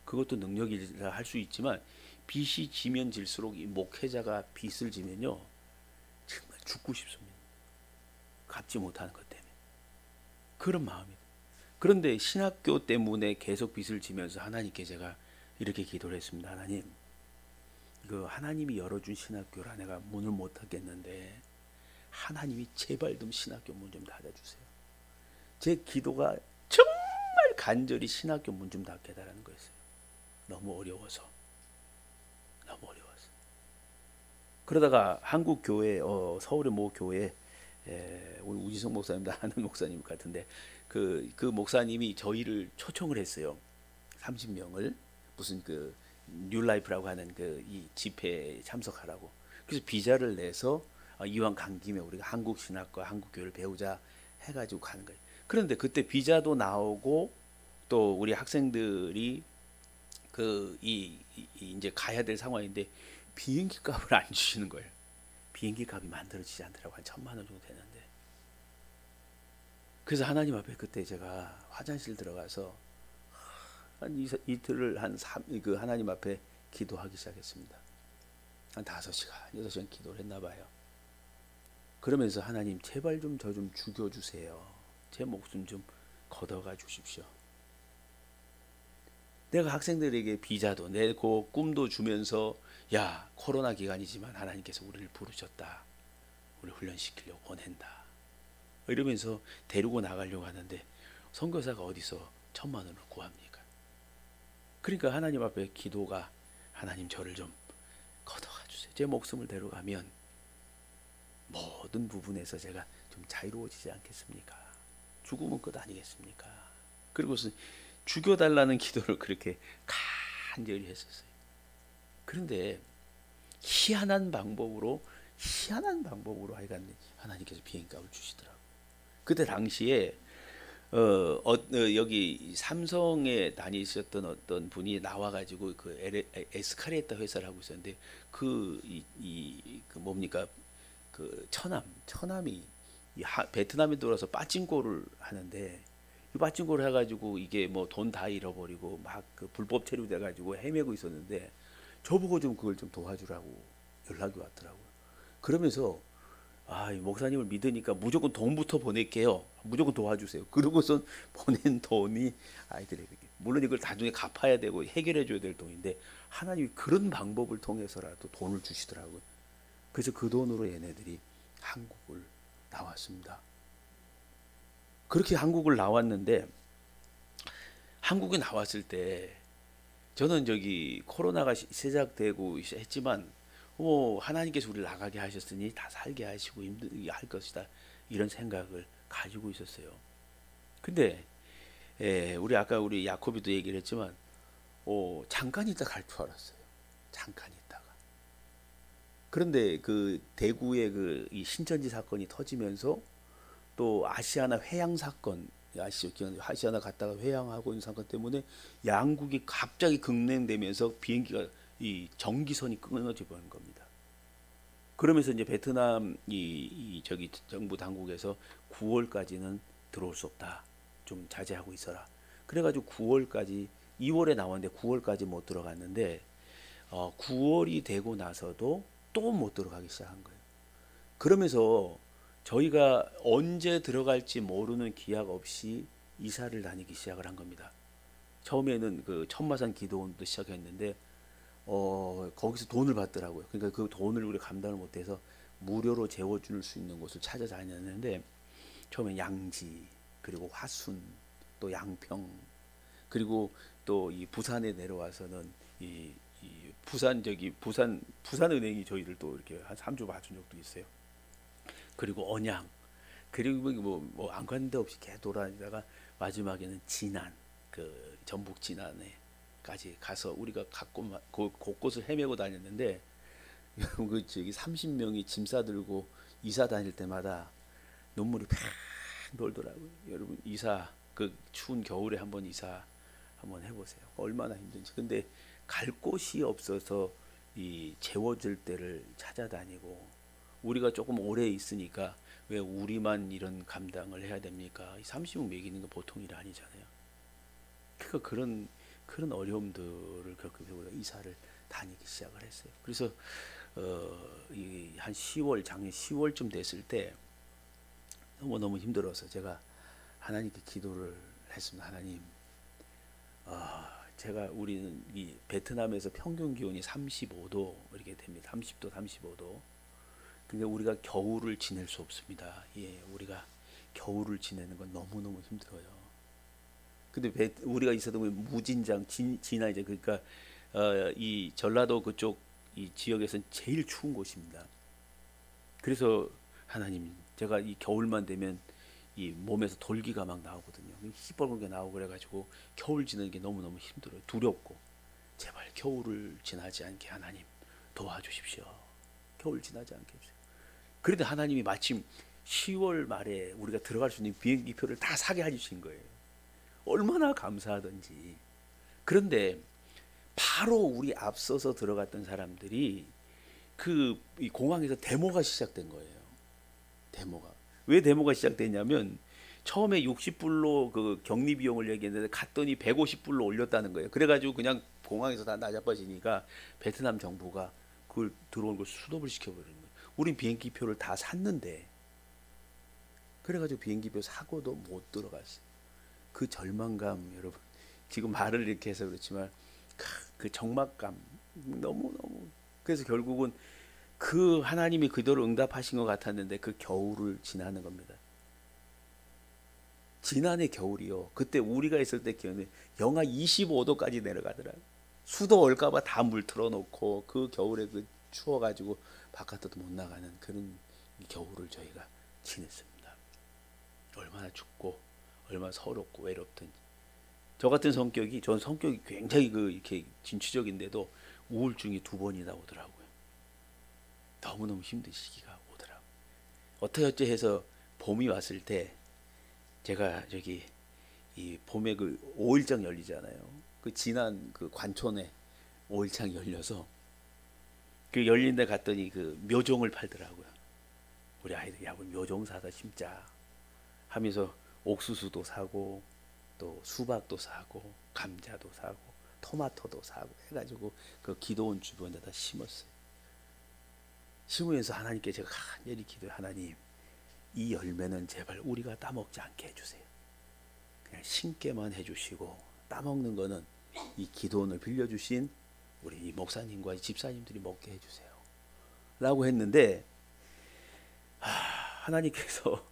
그것도 능력이라 할 수 있지만, 빚이 지면 질수록 이 목회자가 빚을 지면요, 정말 죽고 싶습니다. 갚지 못하는 것 때문에. 그런 마음입니다. 그런데 신학교 때문에 계속 빚을 지면서 하나님께 제가 이렇게 기도를 했습니다. 하나님, 그 하나님이 열어준 신학교라 내가 문을 못 닫겠는데 하나님이 제발 좀 신학교 문 좀 닫아주세요. 제 기도가 정말 간절히 신학교 문 좀 닫게 해달라는 거였어요. 너무 어려워서. 그러다가 한국 교회, 서울의 모 교회, 우리 우지성 목사님도 아는 목사님 같은데 그 목사님이 저희를 초청을 했어요. 30명을 무슨 그 뉴라이프라고 하는 그 이 집회에 참석하라고. 그래서 비자를 내서 이왕 간 김에 우리가 한국 신학과 한국 교회를 배우자 해가지고 가는 거예요. 그런데 그때 비자도 나오고 또 우리 학생들이 이제 가야 될 상황인데 비행기 값을 안 주시는 거예요. 비행기 값이 만들어지지 않더라고. 한 1,000만 원 정도 되는데. 그래서 하나님 앞에 그때 제가 화장실 들어가서 한 이틀을 그 하나님 앞에 기도하기 시작했습니다. 한 5시간, 6시간 기도를 했나 봐요. 그러면서 하나님 제발 좀 저 좀 죽여주세요. 제 목숨 좀 걷어가 주십시오. 내가 학생들에게 비자도 내고 꿈도 주면서, 야, 코로나 기간이지만 하나님께서 우리를 부르셨다. 우리 훈련시키려고 보낸다. 이러면서 데리고 나가려고 하는데 선교사가 어디서 1,000만 원을 구합니까? 그러니까 하나님 앞에 기도가, 하나님 저를 좀 걷어가 주세요. 제 목숨을 데려가면 모든 부분에서 제가 좀 자유로워지지 않겠습니까? 죽으면 끝 아니겠습니까? 그리고서 죽여달라는 기도를 그렇게 간절히 했었어요. 그런데 희한한 방법으로 하여간 하나님께서 비행값을 주시더라고요. 그때 당시에 여기 삼성에 다니셨던 어떤 분이 나와가지고 그 에스카레이터 회사를 하고 있었는데 그 뭡니까, 그 처남이 베트남에 들어와서 빠찡코를 하는데, 이 빠찡코를 해가지고 이게 뭐 돈 다 잃어버리고 막 그 불법 체류돼가지고 헤매고 있었는데 저보고 좀 그걸 좀 도와주라고 연락이 왔더라고요. 그러면서 이 목사님을 믿으니까 무조건 돈부터 보낼게요. 무조건 도와주세요. 그러고선 보낸 돈이 아이들에게, 물론 이걸 나중에 갚아야 되고 해결해 줘야 될 돈인데 하나님이 그런 방법을 통해서라도 돈을 주시더라고요. 그래서 그 돈으로 얘네들이 한국을 나왔습니다. 그렇게 한국을 나왔는데, 한국에 나왔을 때 저는 저기 코로나가 시작되고 했지만 하나님께서 우리를 나가게 하셨으니 다 살게 하시고 힘들게 할 것이다, 이런 생각을 가지고 있었어요. 근데 우리 아까 우리 야코비도 얘기를 했지만 잠깐 있다 갈 줄 알았어요. 잠깐 있다가. 그런데 그 대구의 이 신천지 사건이 터지면서 또 아시아나 회양 사건, 아시죠? 아시아나 갔다가 회항하고 있는 사건 때문에 양국이 갑자기 급냉되면서 비행기가 이 전기선이 끊어져 버린 겁니다. 그러면서 이제 베트남 저기 정부 당국에서 9월까지는 들어올 수 없다. 좀 자제하고 있어라. 그래가지고 9월까지 2월에 나왔는데 9월까지 못 들어갔는데 9월이 되고 나서도 또 못 들어가기 시작한 거예요. 그러면서 저희가 언제 들어갈지 모르는 기약 없이 이사를 다니기 시작을 한 겁니다. 처음에는 그 천마산 기도원도 시작했는데 거기서 돈을 받더라고요. 그러니까 그 돈을 우리 감당을 못해서 무료로 재워줄 수 있는 곳을 찾아다녔는데 처음에 양지, 그리고 화순, 또 양평, 그리고 또 이 부산에 내려와서는 이 부산은행이 저희를 또 이렇게 한 3주 봐준 적도 있어요. 그리고 언양, 그리고 뭐 안 가는 데 없이 계속 돌아다니다가 마지막에는 진안, 그 전북 진안에까지 가서 우리가 곳곳을 헤매고 다녔는데 그 저기 30명이 짐 싸들고 이사 다닐 때마다 눈물이 팍 돌더라고요. 여러분 이사 그 추운 겨울에 한번 이사 한번 해보세요. 얼마나 힘든지. 근데 갈 곳이 없어서 이 재워질 때를 찾아다니고 우리가 조금 오래 있으니까 왜 우리만 이런 감당을 해야 됩니까? 30명 먹이는 거 보통 일 아니잖아요. 그러니까 그런 어려움들을 겪으면서 우리가 이사를 다니기 시작을 했어요. 그래서 한 10월 작년 10월쯤 됐을 때 너무 힘들어서 제가 하나님께 기도를 했습니다. 하나님, 우리는 이 베트남에서 평균 기온이 35도 이렇게 됩니다. 30도, 35도. 근데 우리가 겨울을 지낼 수 없습니다. 예, 우리가 겨울을 지내는 건 너무너무 힘들어요. 근데 우리가 있었던 건 무진장, 진안 이제 그러니까 이 전라도 그쪽 이 지역에서는 제일 추운 곳입니다. 그래서 하나님, 제가 이 겨울만 되면 이 몸에서 돌기가 막 나오거든요. 시뻘건 게 나오고 그래가지고 겨울 지내는 게 너무너무 힘들어요. 두렵고 제발 겨울을 지나지 않게 하나님 도와주십시오. 겨울 지나지 않게 해주세요. 그런데 하나님이 마침 10월 말에 우리가 들어갈 수 있는 비행기표를 다 사게 해주신 거예요. 얼마나 감사하던지. 그런데 바로 우리 앞서서 들어갔던 사람들이 이 공항에서 데모가 시작된 거예요. 왜 데모가 시작됐냐면 처음에 60불로 그 격리 비용을 얘기했는데 갔더니 150불로 올렸다는 거예요. 그래가지고 그냥 공항에서 다 나자빠지니까 베트남 정부가 그걸 들어온 걸 수도를 시켜버리는 거예요. 우린 비행기표를 다 샀는데 그래가지고 비행기표 사고도 못 들어갔어요. 그 절망감, 여러분, 지금 말을 이렇게 해서 그렇지만 그 적막감 너무너무. 그래서 결국은 그 하나님이 그대로 응답하신 것 같았는데 그 겨울을 지나는 겁니다. 지난해 겨울이요. 그때 우리가 있을 때 기온이 영하 25도까지 내려가더라고요. 수도 올까봐 다 물 틀어놓고 그 겨울에 그 추워가지고 바깥에도 못 나가는 그런 겨울을 저희가 지냈습니다. 얼마나 춥고 얼마나 서럽고 외롭든지. 전 성격이 굉장히 이렇게 진취적인데도 우울증이 2번이나 오더라고요. 너무너무 힘든 시기가 오더라고요. 어떻게 해서 봄이 왔을 때 제가 이 봄에 그 5일장 열리잖아요. 그 지난 그 관촌에 5일장 열려서 그 열린 데 갔더니 그 묘종을 팔더라고요. 우리 아이들이 야, 묘종 사다 심자 하면서 옥수수도 사고 또 수박도 사고 감자도 사고 토마토도 사고 해가지고 그 기도원 주변에다 심었어요. 심으면서 하나님께 제가 간절히 기도해. 하나님, 이 열매는 제발 우리가 따먹지 않게 해주세요. 그냥 심게만 해주시고 따먹는 거는 이 기도원을 빌려주신 우리 이 목사님과 이 집사님들이 먹게 해주세요 라고 했는데 하나님께서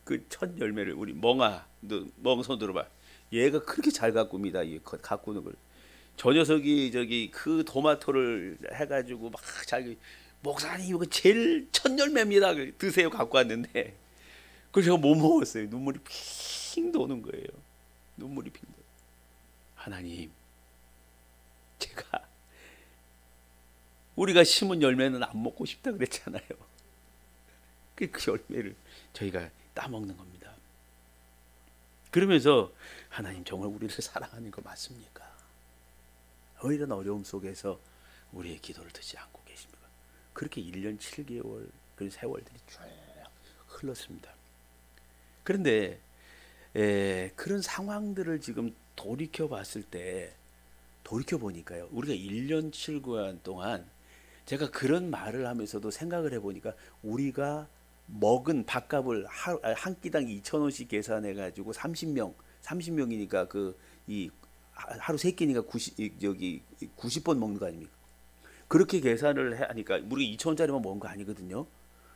그 첫 열매를 우리 멍 손 들어봐. 얘가 그렇게 잘 가꿉니다. 이 가꾸는 걸. 저 녀석이 그 토마토를 해가지고 막 자기 목사님 이거 제일 첫 열매입니다. 드세요 갖고 왔는데 그걸 제가 못 먹었어요. 눈물이 핑 도는 거예요. 눈물이 핑 도. 하나님, 제가 우리가 심은 열매는 안 먹고 싶다 그랬잖아요. 그 열매를 저희가 따먹는 겁니다. 그러면서 하나님 정말 우리를 사랑하는 거 맞습니까? 이런 어려움 속에서 우리의 기도를 듣지 않고 계십니까? 그렇게 1년 7개월 그 세월들이 쭉 흘렀습니다. 그런데 그런 상황들을 지금 돌이켜 봤을 때, 돌이켜 보니까요, 우리가 1년 7개월 동안 제가 그런 말을 하면서도 생각을 해보니까 우리가 먹은 밥값을 한 끼당 2,000원씩 계산해 가지고 30명이니까 이 하루 3끼니까 90번 먹는 거 아닙니까? 그렇게 계산을 하니까 우리가 2,000원짜리만 먹은 거 아니거든요.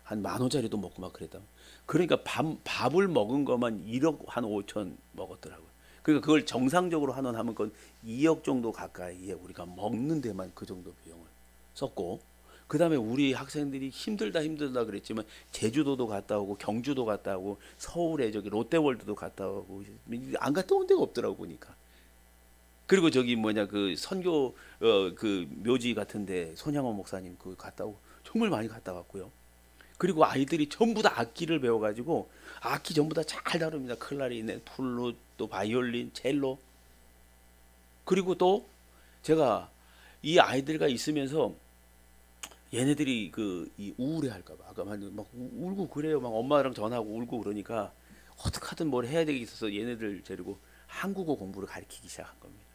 한 10,000원짜리도 먹고 막 그랬다. 그러니까 밥을 먹은 것만 1억 한 5천 먹었더라고요. 그러니까 그걸 정상적으로 하면 그건 2억 정도 가까이에 우리가 먹는 데만 그 정도 비용을 썼고, 그 다음에 우리 학생들이 힘들다 그랬지만 제주도도 갔다 오고 경주도 갔다 오고 서울에 저기 롯데월드도 갔다 오고 안 갔다 온 데가 없더라고 보니까. 그리고 저기 그 선교 그 묘지 같은데 손양원 목사님 그 갔다 오고 정말 많이 갔다 왔고요. 그리고 아이들이 전부 다 악기를 배워가지고 악기 전부 다 잘 다룹니다. 클라리넷, 플룻, 또 바이올린, 첼로. 그리고 또 제가 이 아이들과 있으면서 얘네들이 이 우울해할까봐 아까 막 울고 그래요. 막 엄마랑 전화하고 울고 그러니까 어떻게든 뭘 해야 되겠어서 얘네들 데리고 한국어 공부를 가르치기 시작한 겁니다.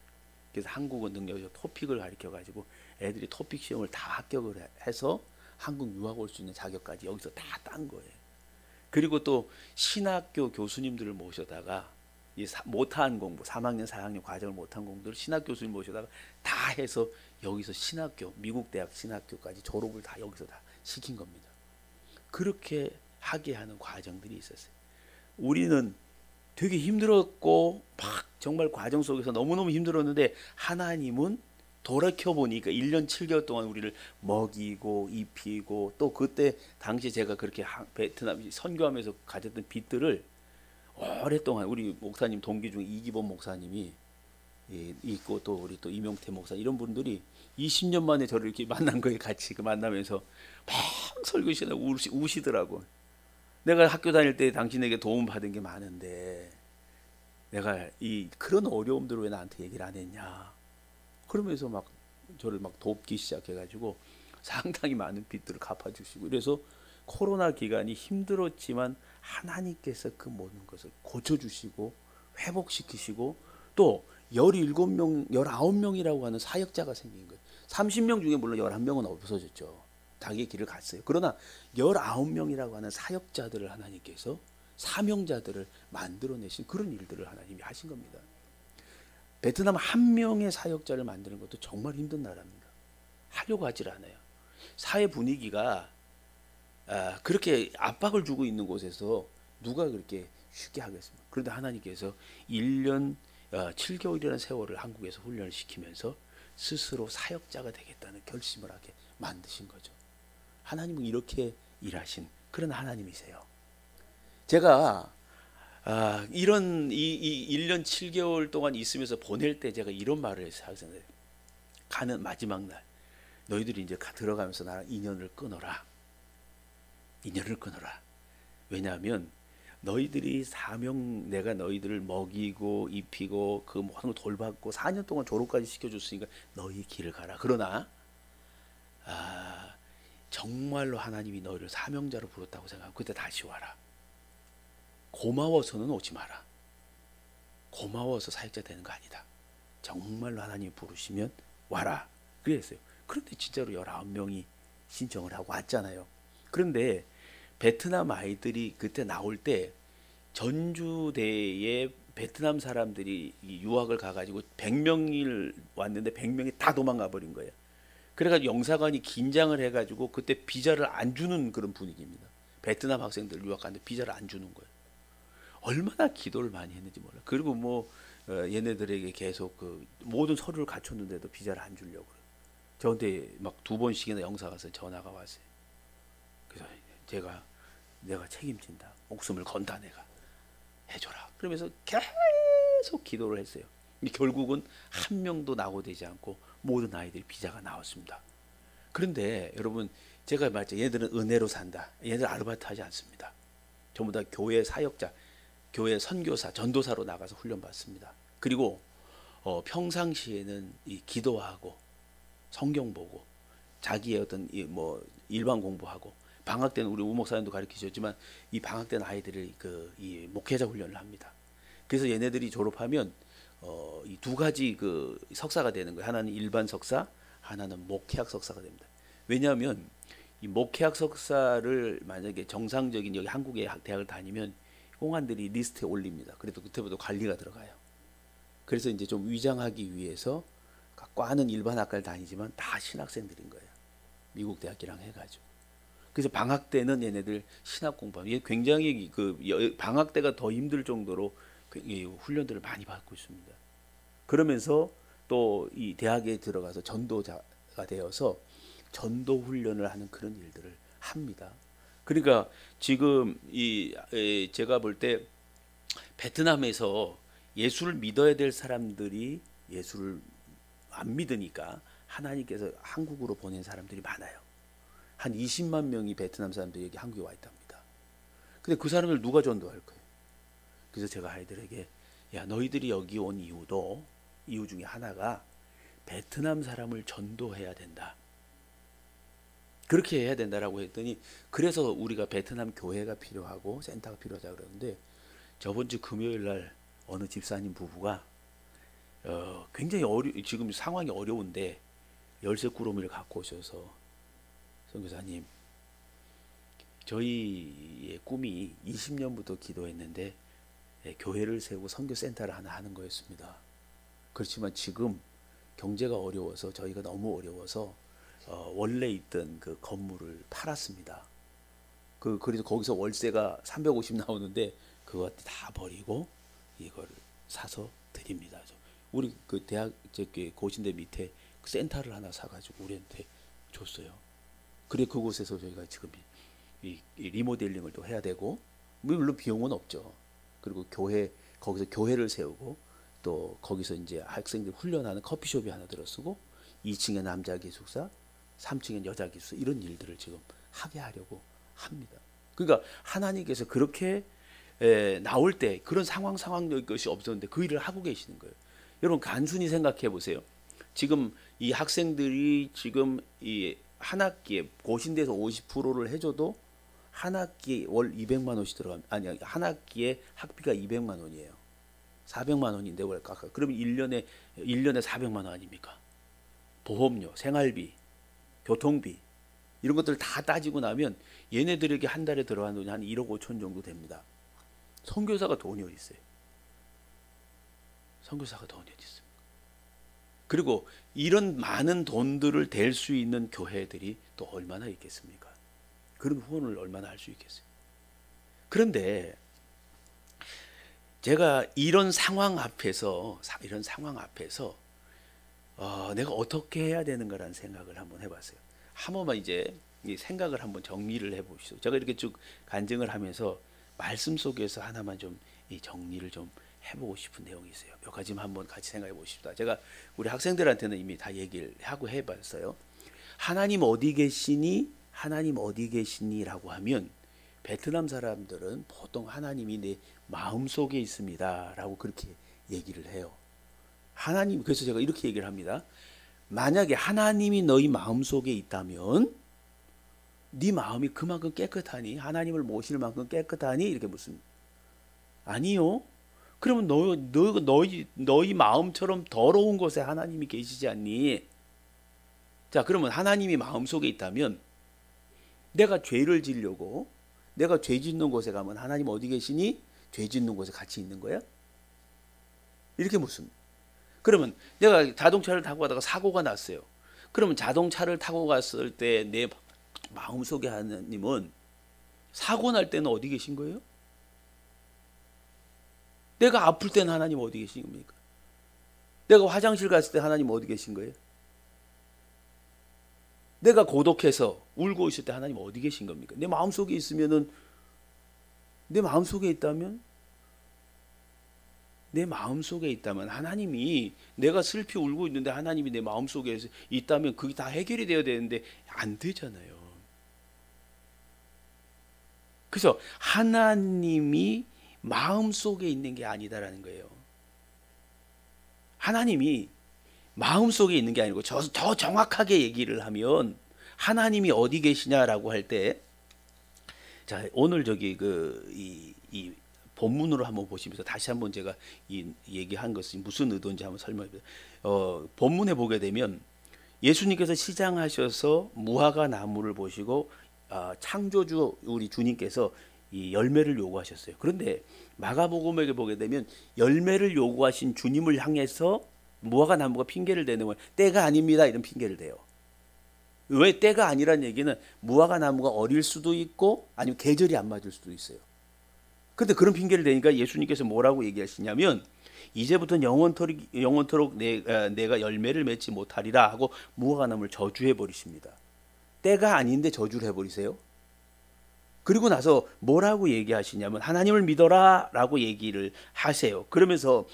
그래서 한국어 능력에서 토픽을 가르쳐 가지고 애들이 토픽 시험을 다 합격을 해서 한국 유학 올 수 있는 자격까지 여기서 다 딴 거예요. 그리고 또 신학교 교수님들을 모셔다가 못한 공부, 3학년, 4학년 과정을 못한 공부들을 신학 교수님 모셔다가 다 해서 여기서 신학교, 미국 대학 신학교까지 졸업을 다 여기서 다 시킨 겁니다. 그렇게 하게 하는 과정들이 있었어요. 우리는 되게 힘들었고 막 정말 과정 속에서 너무너무 힘들었는데 하나님은 돌이켜보니까 1년 7개월 동안 우리를 먹이고 입히고, 또 그때 당시 제가 그렇게 베트남 선교하면서 가졌던 빚들을 오랫동안 우리 목사님 동기 중에 이기범 목사님이 있고, 또 우리 또 이명태 목사 이런 분들이 20년 만에 저를 이렇게 만난 거예요. 같이 만나면서 막 설교 시간에 우시더라고. 내가 학교 다닐 때 당신에게 도움 받은 게 많은데 내가 그런 어려움들을 왜 나한테 얘기를 안 했냐. 그러면서 막 저를 막 돕기 시작해가지고 상당히 많은 빚들을 갚아주시고, 그래서 코로나 기간이 힘들었지만 하나님께서 그 모든 것을 고쳐주시고 회복시키시고, 또 17명, 19명이라고 하는 사역자가 생긴 거예요. 30명 중에 물론 11명은 없어졌죠. 자기의 길을 갔어요. 그러나 19명이라고 하는 사역자들을 하나님께서, 사명자들을 만들어내신 그런 일들을 하나님이 하신 겁니다. 베트남 한 명의 사역자를 만드는 것도 정말 힘든 나라입니다. 하려고 하질 않아요. 사회 분위기가 그렇게 압박을 주고 있는 곳에서 누가 그렇게 쉽게 하겠습니까? 그런데 하나님께서 1년 7개월이라는 세월을 한국에서 훈련을 시키면서 스스로 사역자가 되겠다는 결심을 하게 만드신 거죠. 하나님은 이렇게 일하신 그런 하나님이세요. 제가 이런 1년 7개월 동안 있으면서 보낼 때 제가 이런 말을 했어요. 가는 마지막 날 너희들이 이제 들어가면서 나랑 인연을 끊어라. 인연을 끊어라. 왜냐하면 너희들이 사명, 내가 너희들을 먹이고 입히고 그 모든 걸 돌봤고 4년 동안 졸업까지 시켜줬으니까 너희 길을 가라. 그러나 정말로 하나님이 너희를 사명자로 부르었다고 생각하고 그때 다시 와라. 고마워서는 오지 마라. 고마워서 사역자 되는 거 아니다. 정말로 하나님이 부르시면 와라. 그랬어요. 그런데 진짜로 19명이 신청을 하고 왔잖아요. 그런데 베트남 아이들이 그때 나올 때 전주대에 베트남 사람들이 유학을 가가지고 100명을 왔는데 100명이 다 도망가 버린 거예요. 그래가지고 영사관이 긴장을 해가지고 그때 비자를 안 주는 그런 분위기입니다. 베트남 학생들 유학 가는데 비자를 안 주는 거예요. 얼마나 기도를 많이 했는지 몰라. 그리고 얘네들에게 계속 그 모든 서류를 갖췄는데도 비자를 안 주려고 그래요. 저한테 막 2번씩이나 영사 가서 전화가 왔어요. 그래서 내가 책임진다. 목숨을 건다. 내가 해줘라. 그러면서 계속 기도를 했어요. 결국은 한 명도 낙오되지 않고 모든 아이들이 비자가 나왔습니다. 그런데 여러분, 제가 말했죠. 얘네들은 은혜로 산다. 얘네들 아르바이트 하지 않습니다. 전부 다 교회 사역자. 교회 선교사, 전도사로 나가서 훈련 받습니다. 그리고 평상시에는 이 기도하고 성경 보고 자기의 어떤 뭐 일반 공부하고, 방학 때는 우리 우 목사님도 가르치셨지만 이 방학 때는 아이들을 이 목회자 훈련을 합니다. 그래서 얘네들이 졸업하면 이 두 가지 그 석사가 되는 거예요. 하나는 일반 석사, 하나는 목회학 석사가 됩니다. 왜냐하면 이 목회학 석사를 만약에 정상적인 여기 한국의 대학을 다니면 홍안들이 리스트에 올립니다. 그래도 그때부터 관리가 들어가요. 그래서 이제 좀 위장하기 위해서 과는 일반 학과를 다니지만 다 신학생들인 거예요. 미국 대학이랑 해가지고. 그래서 방학 때는 얘네들 신학 공부하고, 얘 굉장히 방학 때가 더 힘들 정도로 훈련들을 많이 받고 있습니다. 그러면서 또 이 대학에 들어가서 전도자가 되어서 전도 훈련을 하는 그런 일들을 합니다. 그러니까 지금 제가 볼 때 베트남에서 예수를 믿어야 될 사람들이 예수를 안 믿으니까 하나님께서 한국으로 보낸 사람들이 많아요. 한 20만 명이 베트남 사람들이 여기 한국에 와 있답니다. 근데 그 사람들 누가 전도할 거예요? 그래서 제가 아이들에게, 야, 너희들이 여기 온 이유 중에 하나가 베트남 사람을 전도해야 된다. 그렇게 해야 된다라고 했더니, 그래서 우리가 베트남 교회가 필요하고 센터가 필요하다 그러는데, 저번 주 금요일 날 어느 집사님 부부가 굉장히 지금 상황이 어려운데 열쇠 꾸러미를 갖고 오셔서, 선교사님, 저희의 꿈이 20년부터 기도했는데 교회를 세우고 선교센터를 하나 하는 거였습니다. 그렇지만 지금 경제가 어려워서, 저희가 너무 어려워서 원래 있던 그 건물을 팔았습니다. 그래서 거기서 월세가 350 나오는데 그거 다 버리고 이걸 사서 드립니다. 우리 그 대학 고신대 밑에 센터를 하나 사가지고 우리한테 줬어요. 그래 그곳에서 저희가 지금 이 리모델링을 또 해야 되고, 물론 비용은 없죠. 그리고 거기서 교회를 세우고, 또 거기서 이제 학생들 훈련하는 커피숍이 하나 들어서고, 2층에 남자 기숙사, 3층에 여자 기숙사, 이런 일들을 지금 하게 하려고 합니다. 그러니까 하나님께서 그렇게 나올 때 그런 상황의 것이 없었는데 그 일을 하고 계시는 거예요. 여러분 간순히 생각해 보세요. 지금 이 학생들이 지금 이 한 학기에 고신대에서 50%를 해줘도 한 학기에 월 200만 원씩 들어갑니다. 아니, 한 학기에 학비가 200만 원이에요. 400만 원인데 월 깎아. 그러면 1년에 400만 원 아닙니까? 보험료, 생활비, 교통비 이런 것들 다 따지고 나면 얘네들에게 한 달에 들어가는 돈이 한 1억 5천 정도 됩니다. 선교사가 돈이 어디 있어요? 선교사가 돈이 어디 있어요? 그리고 이런 많은 돈들을 댈 수 있는 교회들이 또 얼마나 있겠습니까? 그런 후원을 얼마나 할 수 있겠어요? 그런데 제가 이런 상황 앞에서 내가 어떻게 해야 되는가라는 생각을 한번 해봤어요. 한 번만 이제 이 생각을 한번 정리를 해보시죠. 제가 이렇게 쭉 간증을 하면서 말씀 속에서 하나만 좀 이 정리를 좀 해보고 싶은 내용이 있어요. 몇 가지만 한번 같이 생각해 보십시다. 제가 우리 학생들한테는 이미 다 얘기를 하고 해봤어요. 하나님 어디 계시니? 하나님 어디 계시니? 라고 하면 베트남 사람들은 보통 하나님이 내 마음속에 있습니다 라고 그렇게 얘기를 해요. 하나님, 그래서 제가 이렇게 얘기를 합니다. 만약에 하나님이 너희 마음속에 있다면 네 마음이 그만큼 깨끗하니? 하나님을 모실 만큼 깨끗하니? 이렇게 묻습니다. 아니요. 그러면 너희 마음처럼 더러운 곳에 하나님이 계시지 않니? 자, 그러면 하나님이 마음속에 있다면 내가 죄를 지려고 내가 죄 짓는 곳에 가면 하나님 어디 계시니? 죄 짓는 곳에 같이 있는 거야? 이렇게 묻습니다. 그러면 내가 자동차를 타고 가다가 사고가 났어요. 그러면 자동차를 타고 갔을 때 내 마음속에 하나님은 사고 날 때는 어디 계신 거예요? 내가 아플 때는 하나님 어디 계신 겁니까? 내가 화장실 갔을 때 하나님 어디 계신 거예요? 내가 고독해서 울고 있을 때 하나님 어디 계신 겁니까? 내 마음속에 있으면은, 내 마음속에 있다면 하나님이, 내가 슬피 울고 있는데 하나님이 내 마음속에 있다면 그게 다 해결이 되어야 되는데 안 되잖아요. 그래서 하나님이 마음속에 있는 게 아니다라는 거예요. 하나님이 마음속에 있는 게 아니고 더 정확하게 얘기를 하면 하나님이 어디 계시냐라고 할 때, 자 오늘 저기 이 본문으로 한번 보시면서 다시 한번 제가 이 얘기한 것이 무슨 의도인지 한번 설명해 드릴게요. 본문에 보게 되면 예수님께서 시장하셔서 무화과 나무를 보시고 창조주 우리 주님께서 이 열매를 요구하셨어요. 그런데 마가복음에 보게 되면 열매를 요구하신 주님을 향해서 무화과 나무가 핑계를 대는 거예요. 때가 아닙니다, 이런 핑계를 대요. 왜 때가 아니란 얘기는 무화과 나무가 어릴 수도 있고 아니면 계절이 안 맞을 수도 있어요. 그런데 그런 핑계를 대니까 예수님께서 뭐라고 얘기하시냐면 이제부터는 영원토록 내가 열매를 맺지 못하리라 하고 무화과 나무를 저주해 버리십니다. 때가 아닌데 저주를 해버리세요. 그리고 나서 뭐라고 얘기하시냐면 하나님을 믿어라 라고 얘기를 하세요. 그러면서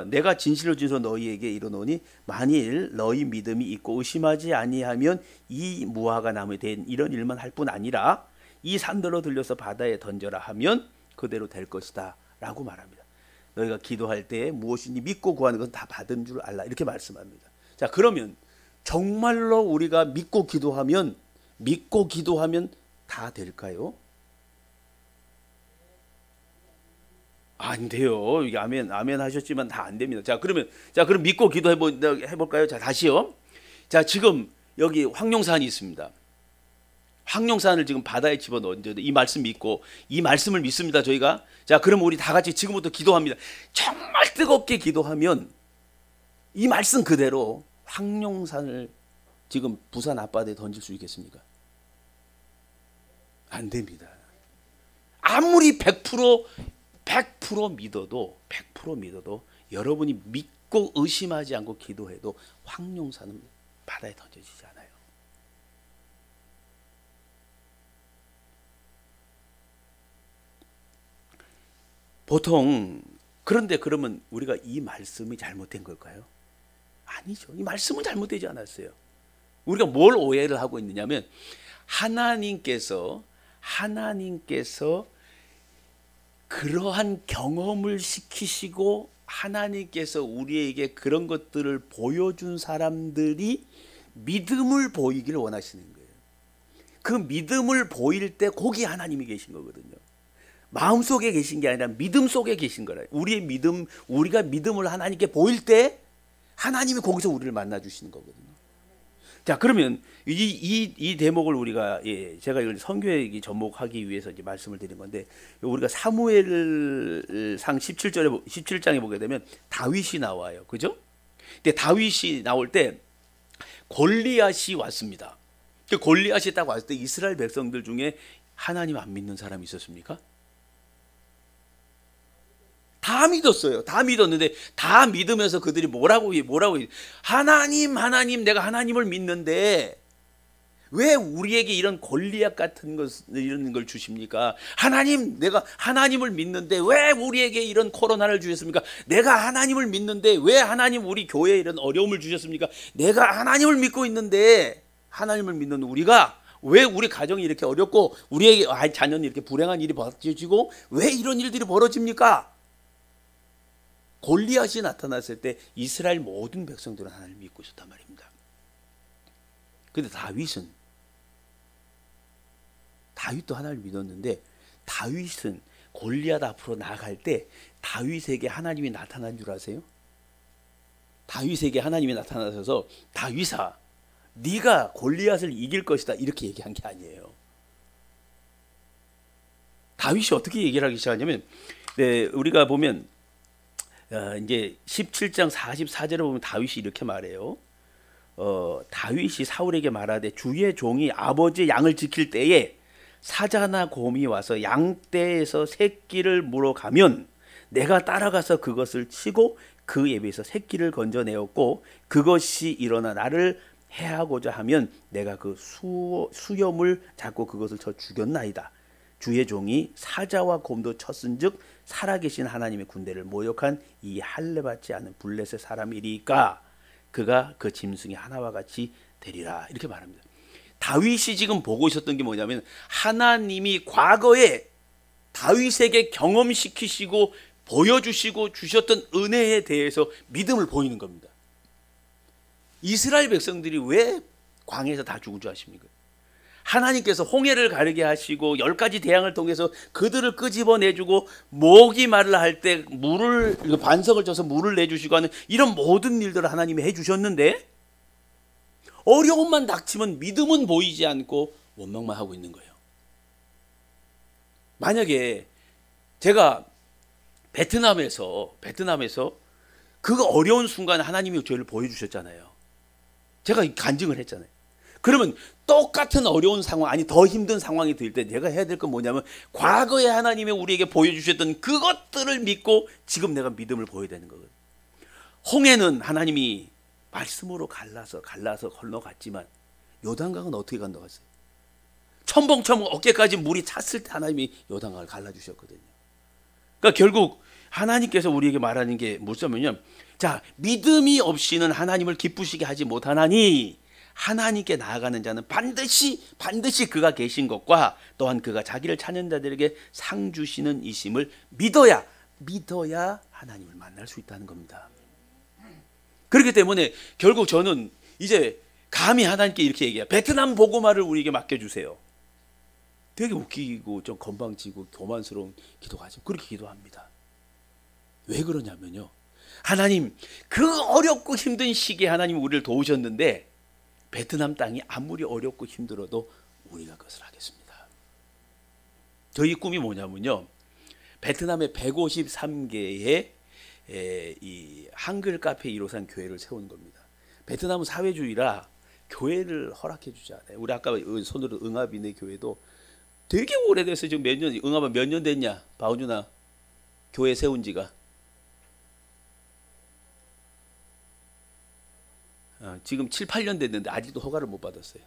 내가 진실로 진서 너희에게 이르노니 만일 너희 믿음이 있고 의심하지 아니하면 이 무화과 나무에 대한 이런 일만 할 뿐 아니라 이 산들로 들려서 바다에 던져라 하면 그대로 될 것이다 라고 말합니다. 너희가 기도할 때 무엇이니 믿고 구하는 것은 다 받은 줄 알라, 이렇게 말씀합니다. 자, 그러면 정말로 우리가 믿고 기도하면 다 될까요? 안 돼요. 이게 아멘 하셨지만 다 안 됩니다. 자, 그럼 믿고 기도해 볼까요? 자, 다시요. 자, 지금 여기 황룡산이 있습니다. 황룡산을 지금 바다에 집어넣었는데 이 말씀 믿고 이 말씀을 믿습니다, 저희가. 자, 그럼 우리 다 같이 지금부터 기도합니다. 정말 뜨겁게 기도하면 이 말씀 그대로 황룡산을 지금 부산 앞바다에 던질 수 있겠습니까? 안 됩니다. 아무리 100% 믿어도 여러분이 믿고 의심하지 않고 기도해도 황룡산은 바다에 던져지지 않아요. 보통 그런데 그러면 우리가 이 말씀이 잘못된 걸까요? 아니죠. 이 말씀은 잘못되지 않았어요. 우리가 뭘 오해를 하고 있느냐면 하나님께서 그러한 경험을 시키시고 하나님께서 우리에게 그런 것들을 보여준 사람들이 믿음을 보이기를 원하시는 거예요. 그 믿음을 보일 때 거기 하나님이 계신 거거든요. 마음속에 계신 게 아니라 믿음 속에 계신 거라요. 우리가 믿음을 하나님께 보일 때 하나님이 거기서 우리를 만나 주시는 거거든요. 자, 그러면 이 대목을 우리가 제가 이걸 선교회기 접목하기 위해서 이제 말씀을 드린 건데, 우리가 사무엘상 17장에 보게 되면 다윗이 나와요. 그죠? 근데 다윗이 나올 때 골리앗이 왔습니다. 그 골리앗이 딱 왔을 때 이스라엘 백성들 중에 하나님 안 믿는 사람이 있었습니까? 다 믿었어요. 다 믿었는데 다 믿으면서 그들이 뭐라고 하나님 내가 하나님을 믿는데 왜 우리에게 이런 골리앗 같은 이런 걸 주십니까? 하나님, 내가 하나님을 믿는데 왜 우리에게 이런 코로나를 주셨습니까? 내가 하나님을 믿는데 왜 하나님 우리 교회에 이런 어려움을 주셨습니까? 내가 하나님을 믿고 있는데 하나님을 믿는 우리가 왜 우리 가정이 이렇게 어렵고 우리에게 자녀는 이렇게 불행한 일이 벌어지고 왜 이런 일들이 벌어집니까? 골리앗이 나타났을 때 이스라엘 모든 백성들은 하나님을 믿고 있었단 말입니다. 그런데 다윗도 하나님을 믿었는데 다윗은 골리앗 앞으로 나아갈 때 다윗에게 하나님이 나타난 줄 아세요? 다윗에게 하나님이 나타나셔서 다윗아, 네가 골리앗을 이길 것이다, 이렇게 얘기한 게 아니에요. 다윗이 어떻게 얘기를 하기 시작하냐면, 우리가 보면 이제 17장 44절에 보면 다윗이 이렇게 말해요. 다윗이 사울에게 말하되 주의 종이 아버지의 양을 지킬 때에 사자나 곰이 와서 양떼에서 새끼를 물어가면 내가 따라가서 그것을 치고 그 예비에서 새끼를 건져내었고 그것이 일어나 나를 해하고자 하면 내가 그 수염을 잡고 그것을 쳐 죽였나이다. 주의 종이 사자와 곰도 쳤은즉 살아계신 하나님의 군대를 모욕한 이 할례받지 않은 블레셋 사람이리까 그가 그 짐승이 하나와 같이 되리라, 이렇게 말합니다. 다윗이 지금 보고 있었던 게 뭐냐면 하나님이 과거에 다윗에게 경험시키시고 보여주시고 주셨던 은혜에 대해서 믿음을 보이는 겁니다. 이스라엘 백성들이 왜 광야에서 다 죽은 줄 아십니까? 하나님께서 홍해를 가르게 하시고 10가지 대항을 통해서 그들을 끄집어내주고 목이 말라 할 때 물을 반석을 쳐서 물을 내주시고 하는 이런 모든 일들을 하나님이 해주셨는데 어려움만 닥치면 믿음은 보이지 않고 원망만 하고 있는 거예요. 만약에 제가 베트남에서 그 어려운 순간에 하나님이 저희를 보여주셨잖아요. 제가 간증을 했잖아요. 그러면 똑같은 어려운 상황, 아니 더 힘든 상황이 들 때 내가 해야 될 건 뭐냐면 과거에 하나님이 우리에게 보여주셨던 그것들을 믿고 지금 내가 믿음을 보여야 되는 거거든요. 홍해는 하나님이 말씀으로 갈라서 건너갔지만 요단강은 어떻게 건너갔어요? 첨벙첨벙 어깨까지 물이 찼을 때 하나님이 요단강을 갈라주셨거든요. 그러니까 결국 하나님께서 우리에게 말하는 게 무엇이냐면, 자, 믿음이 없이는 하나님을 기쁘시게 하지 못하나니 하나님께 나아가는 자는 반드시 그가 계신 것과 또한 그가 자기를 찾는 자들에게 상 주시는 이심을 믿어야 하나님을 만날 수 있다는 겁니다. 그렇기 때문에 결국 저는 이제 감히 하나님께 이렇게 얘기해요. 베트남 복음화를 우리에게 맡겨주세요. 되게 웃기고 좀 건방지고 교만스러운 기도가 하죠. 그렇게 기도합니다. 왜 그러냐면요, 하나님 그 어렵고 힘든 시기에 하나님 우리를 도우셨는데 베트남 땅이 아무리 어렵고 힘들어도 우리가 그것을 하겠습니다. 저희 꿈이 뭐냐면요, 베트남의 153개의 이 한글 카페 153 교회를 세우는 겁니다. 베트남은 사회주의라 교회를 허락해 주지 않아요. 우리 아까 손으로 응합이네 교회도 되게 오래돼서 지금 몇 년, 응합은 몇 년 됐냐 바우준아, 교회 세운 지가? 지금 7, 8년 됐는데 아직도 허가를 못 받았어요.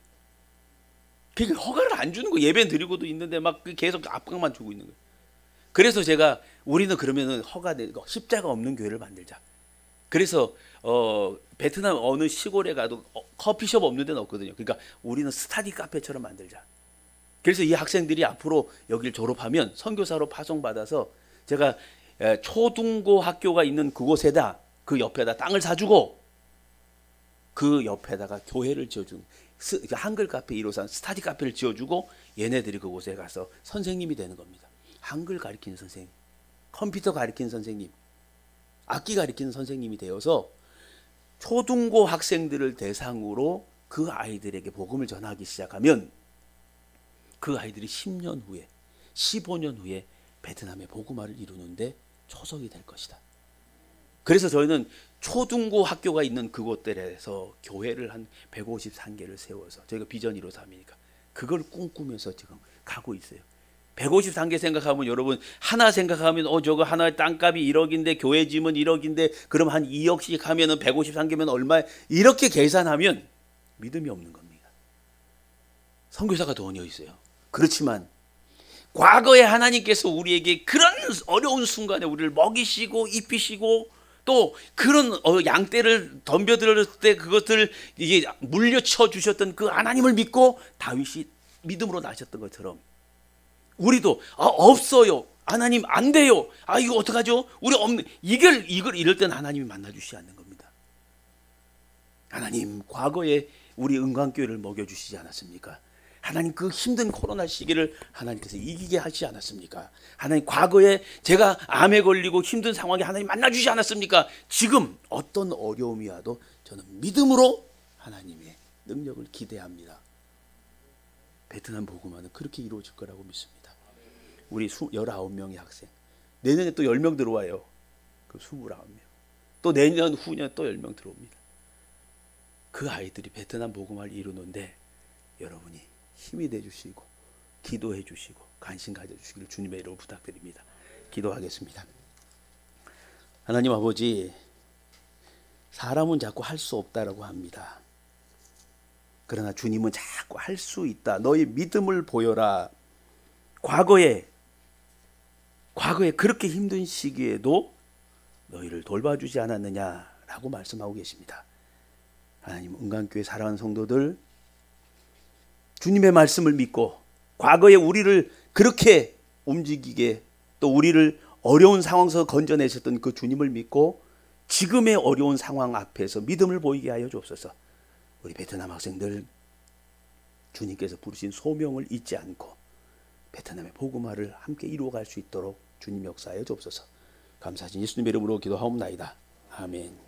그러니까 허가를 안 주는 거, 예배 드리고도 있는데 막 계속 압박만 주고 있는 거예요. 그래서 제가 우리는 그러면은 십자가 없는 교회를 만들자. 그래서 베트남 어느 시골에 가도 커피숍 없는 데는 없거든요. 그러니까 우리는 스터디 카페처럼 만들자. 그래서 이 학생들이 앞으로 여기를 졸업하면 선교사로 파송받아서 제가 초등고 학교가 있는 그곳에다, 그 옆에다 땅을 사주고 그 옆에다가 교회를 지어준 한글 카페 153 스터디 카페를 지어주고 얘네들이 그곳에 가서 선생님이 되는 겁니다. 한글 가르치는 선생님, 컴퓨터 가르치는 선생님, 악기 가르치는 선생님이 되어서 초등고 학생들을 대상으로 그 아이들에게 복음을 전하기 시작하면 그 아이들이 10년 후에 15년 후에 베트남의 복음화를 이루는데 초석이 될 것이다. 그래서 저희는 초등고 학교가 있는 그곳들에서 교회를 한 153개를 세워서, 저희가 비전 153이니까 그걸 꿈꾸면서 지금 가고 있어요. 153개 생각하면 여러분, 하나 생각하면 저거 하나의 땅값이 1억인데 교회 지면 1억인데 그럼 한 2억씩 하면은 153개면 얼마야? 이렇게 계산하면 믿음이 없는 겁니다. 선교사가 돈이 있어요. 그렇지만 과거에 하나님께서 우리에게 그런 어려운 순간에 우리를 먹이시고 입히시고 또 그런 양떼를 덤벼들었을 때 그것을 이게 물려쳐 주셨던 그 하나님을 믿고 다윗이 믿음으로 나셨던 것처럼 우리도 없어요, 하나님 안 돼요, 이거 어떡하죠, 우리 없는, 이걸 이럴 때는 하나님이 만나 주시지 않는 겁니다. 하나님 과거에 우리 은광교회를 먹여주시지 않았습니까? 하나님 그 힘든 코로나 시기를 하나님께서 이기게 하시지 않았습니까? 하나님 과거에 제가 암에 걸리고 힘든 상황에 하나님 만나주시지 않았습니까? 지금 어떤 어려움이 와도 저는 믿음으로 하나님의 능력을 기대합니다. 베트남 복음화는 그렇게 이루어질 거라고 믿습니다. 우리 19명의 학생, 내년에 또 10명 들어와요. 그 29명. 또 내년 후년 또 10명 들어옵니다. 그 아이들이 베트남 복음화를 이루는데 여러분이 힘이 되주시고 기도해 주시고 관심 가져주시기를 주님의 이름으로 부탁드립니다. 기도하겠습니다. 하나님 아버지, 사람은 자꾸 할 수 없다라고 합니다. 그러나 주님은 자꾸 할 수 있다. 너의 믿음을 보여라. 과거에 그렇게 힘든 시기에도 너희를 돌봐주지 않았느냐라고 말씀하고 계십니다. 하나님, 은광교회 사랑하는 성도들, 주님의 말씀을 믿고 과거에 우리를 그렇게 움직이게 또 우리를 어려운 상황에서 건져내셨던 그 주님을 믿고 지금의 어려운 상황 앞에서 믿음을 보이게 하여 주옵소서. 우리 베트남 학생들 주님께서 부르신 소명을 잊지 않고 베트남의 복음화를 함께 이루어갈 수 있도록 주님 역사하여 주옵소서. 감사하신 예수님의 이름으로 기도하옵나이다. 아멘.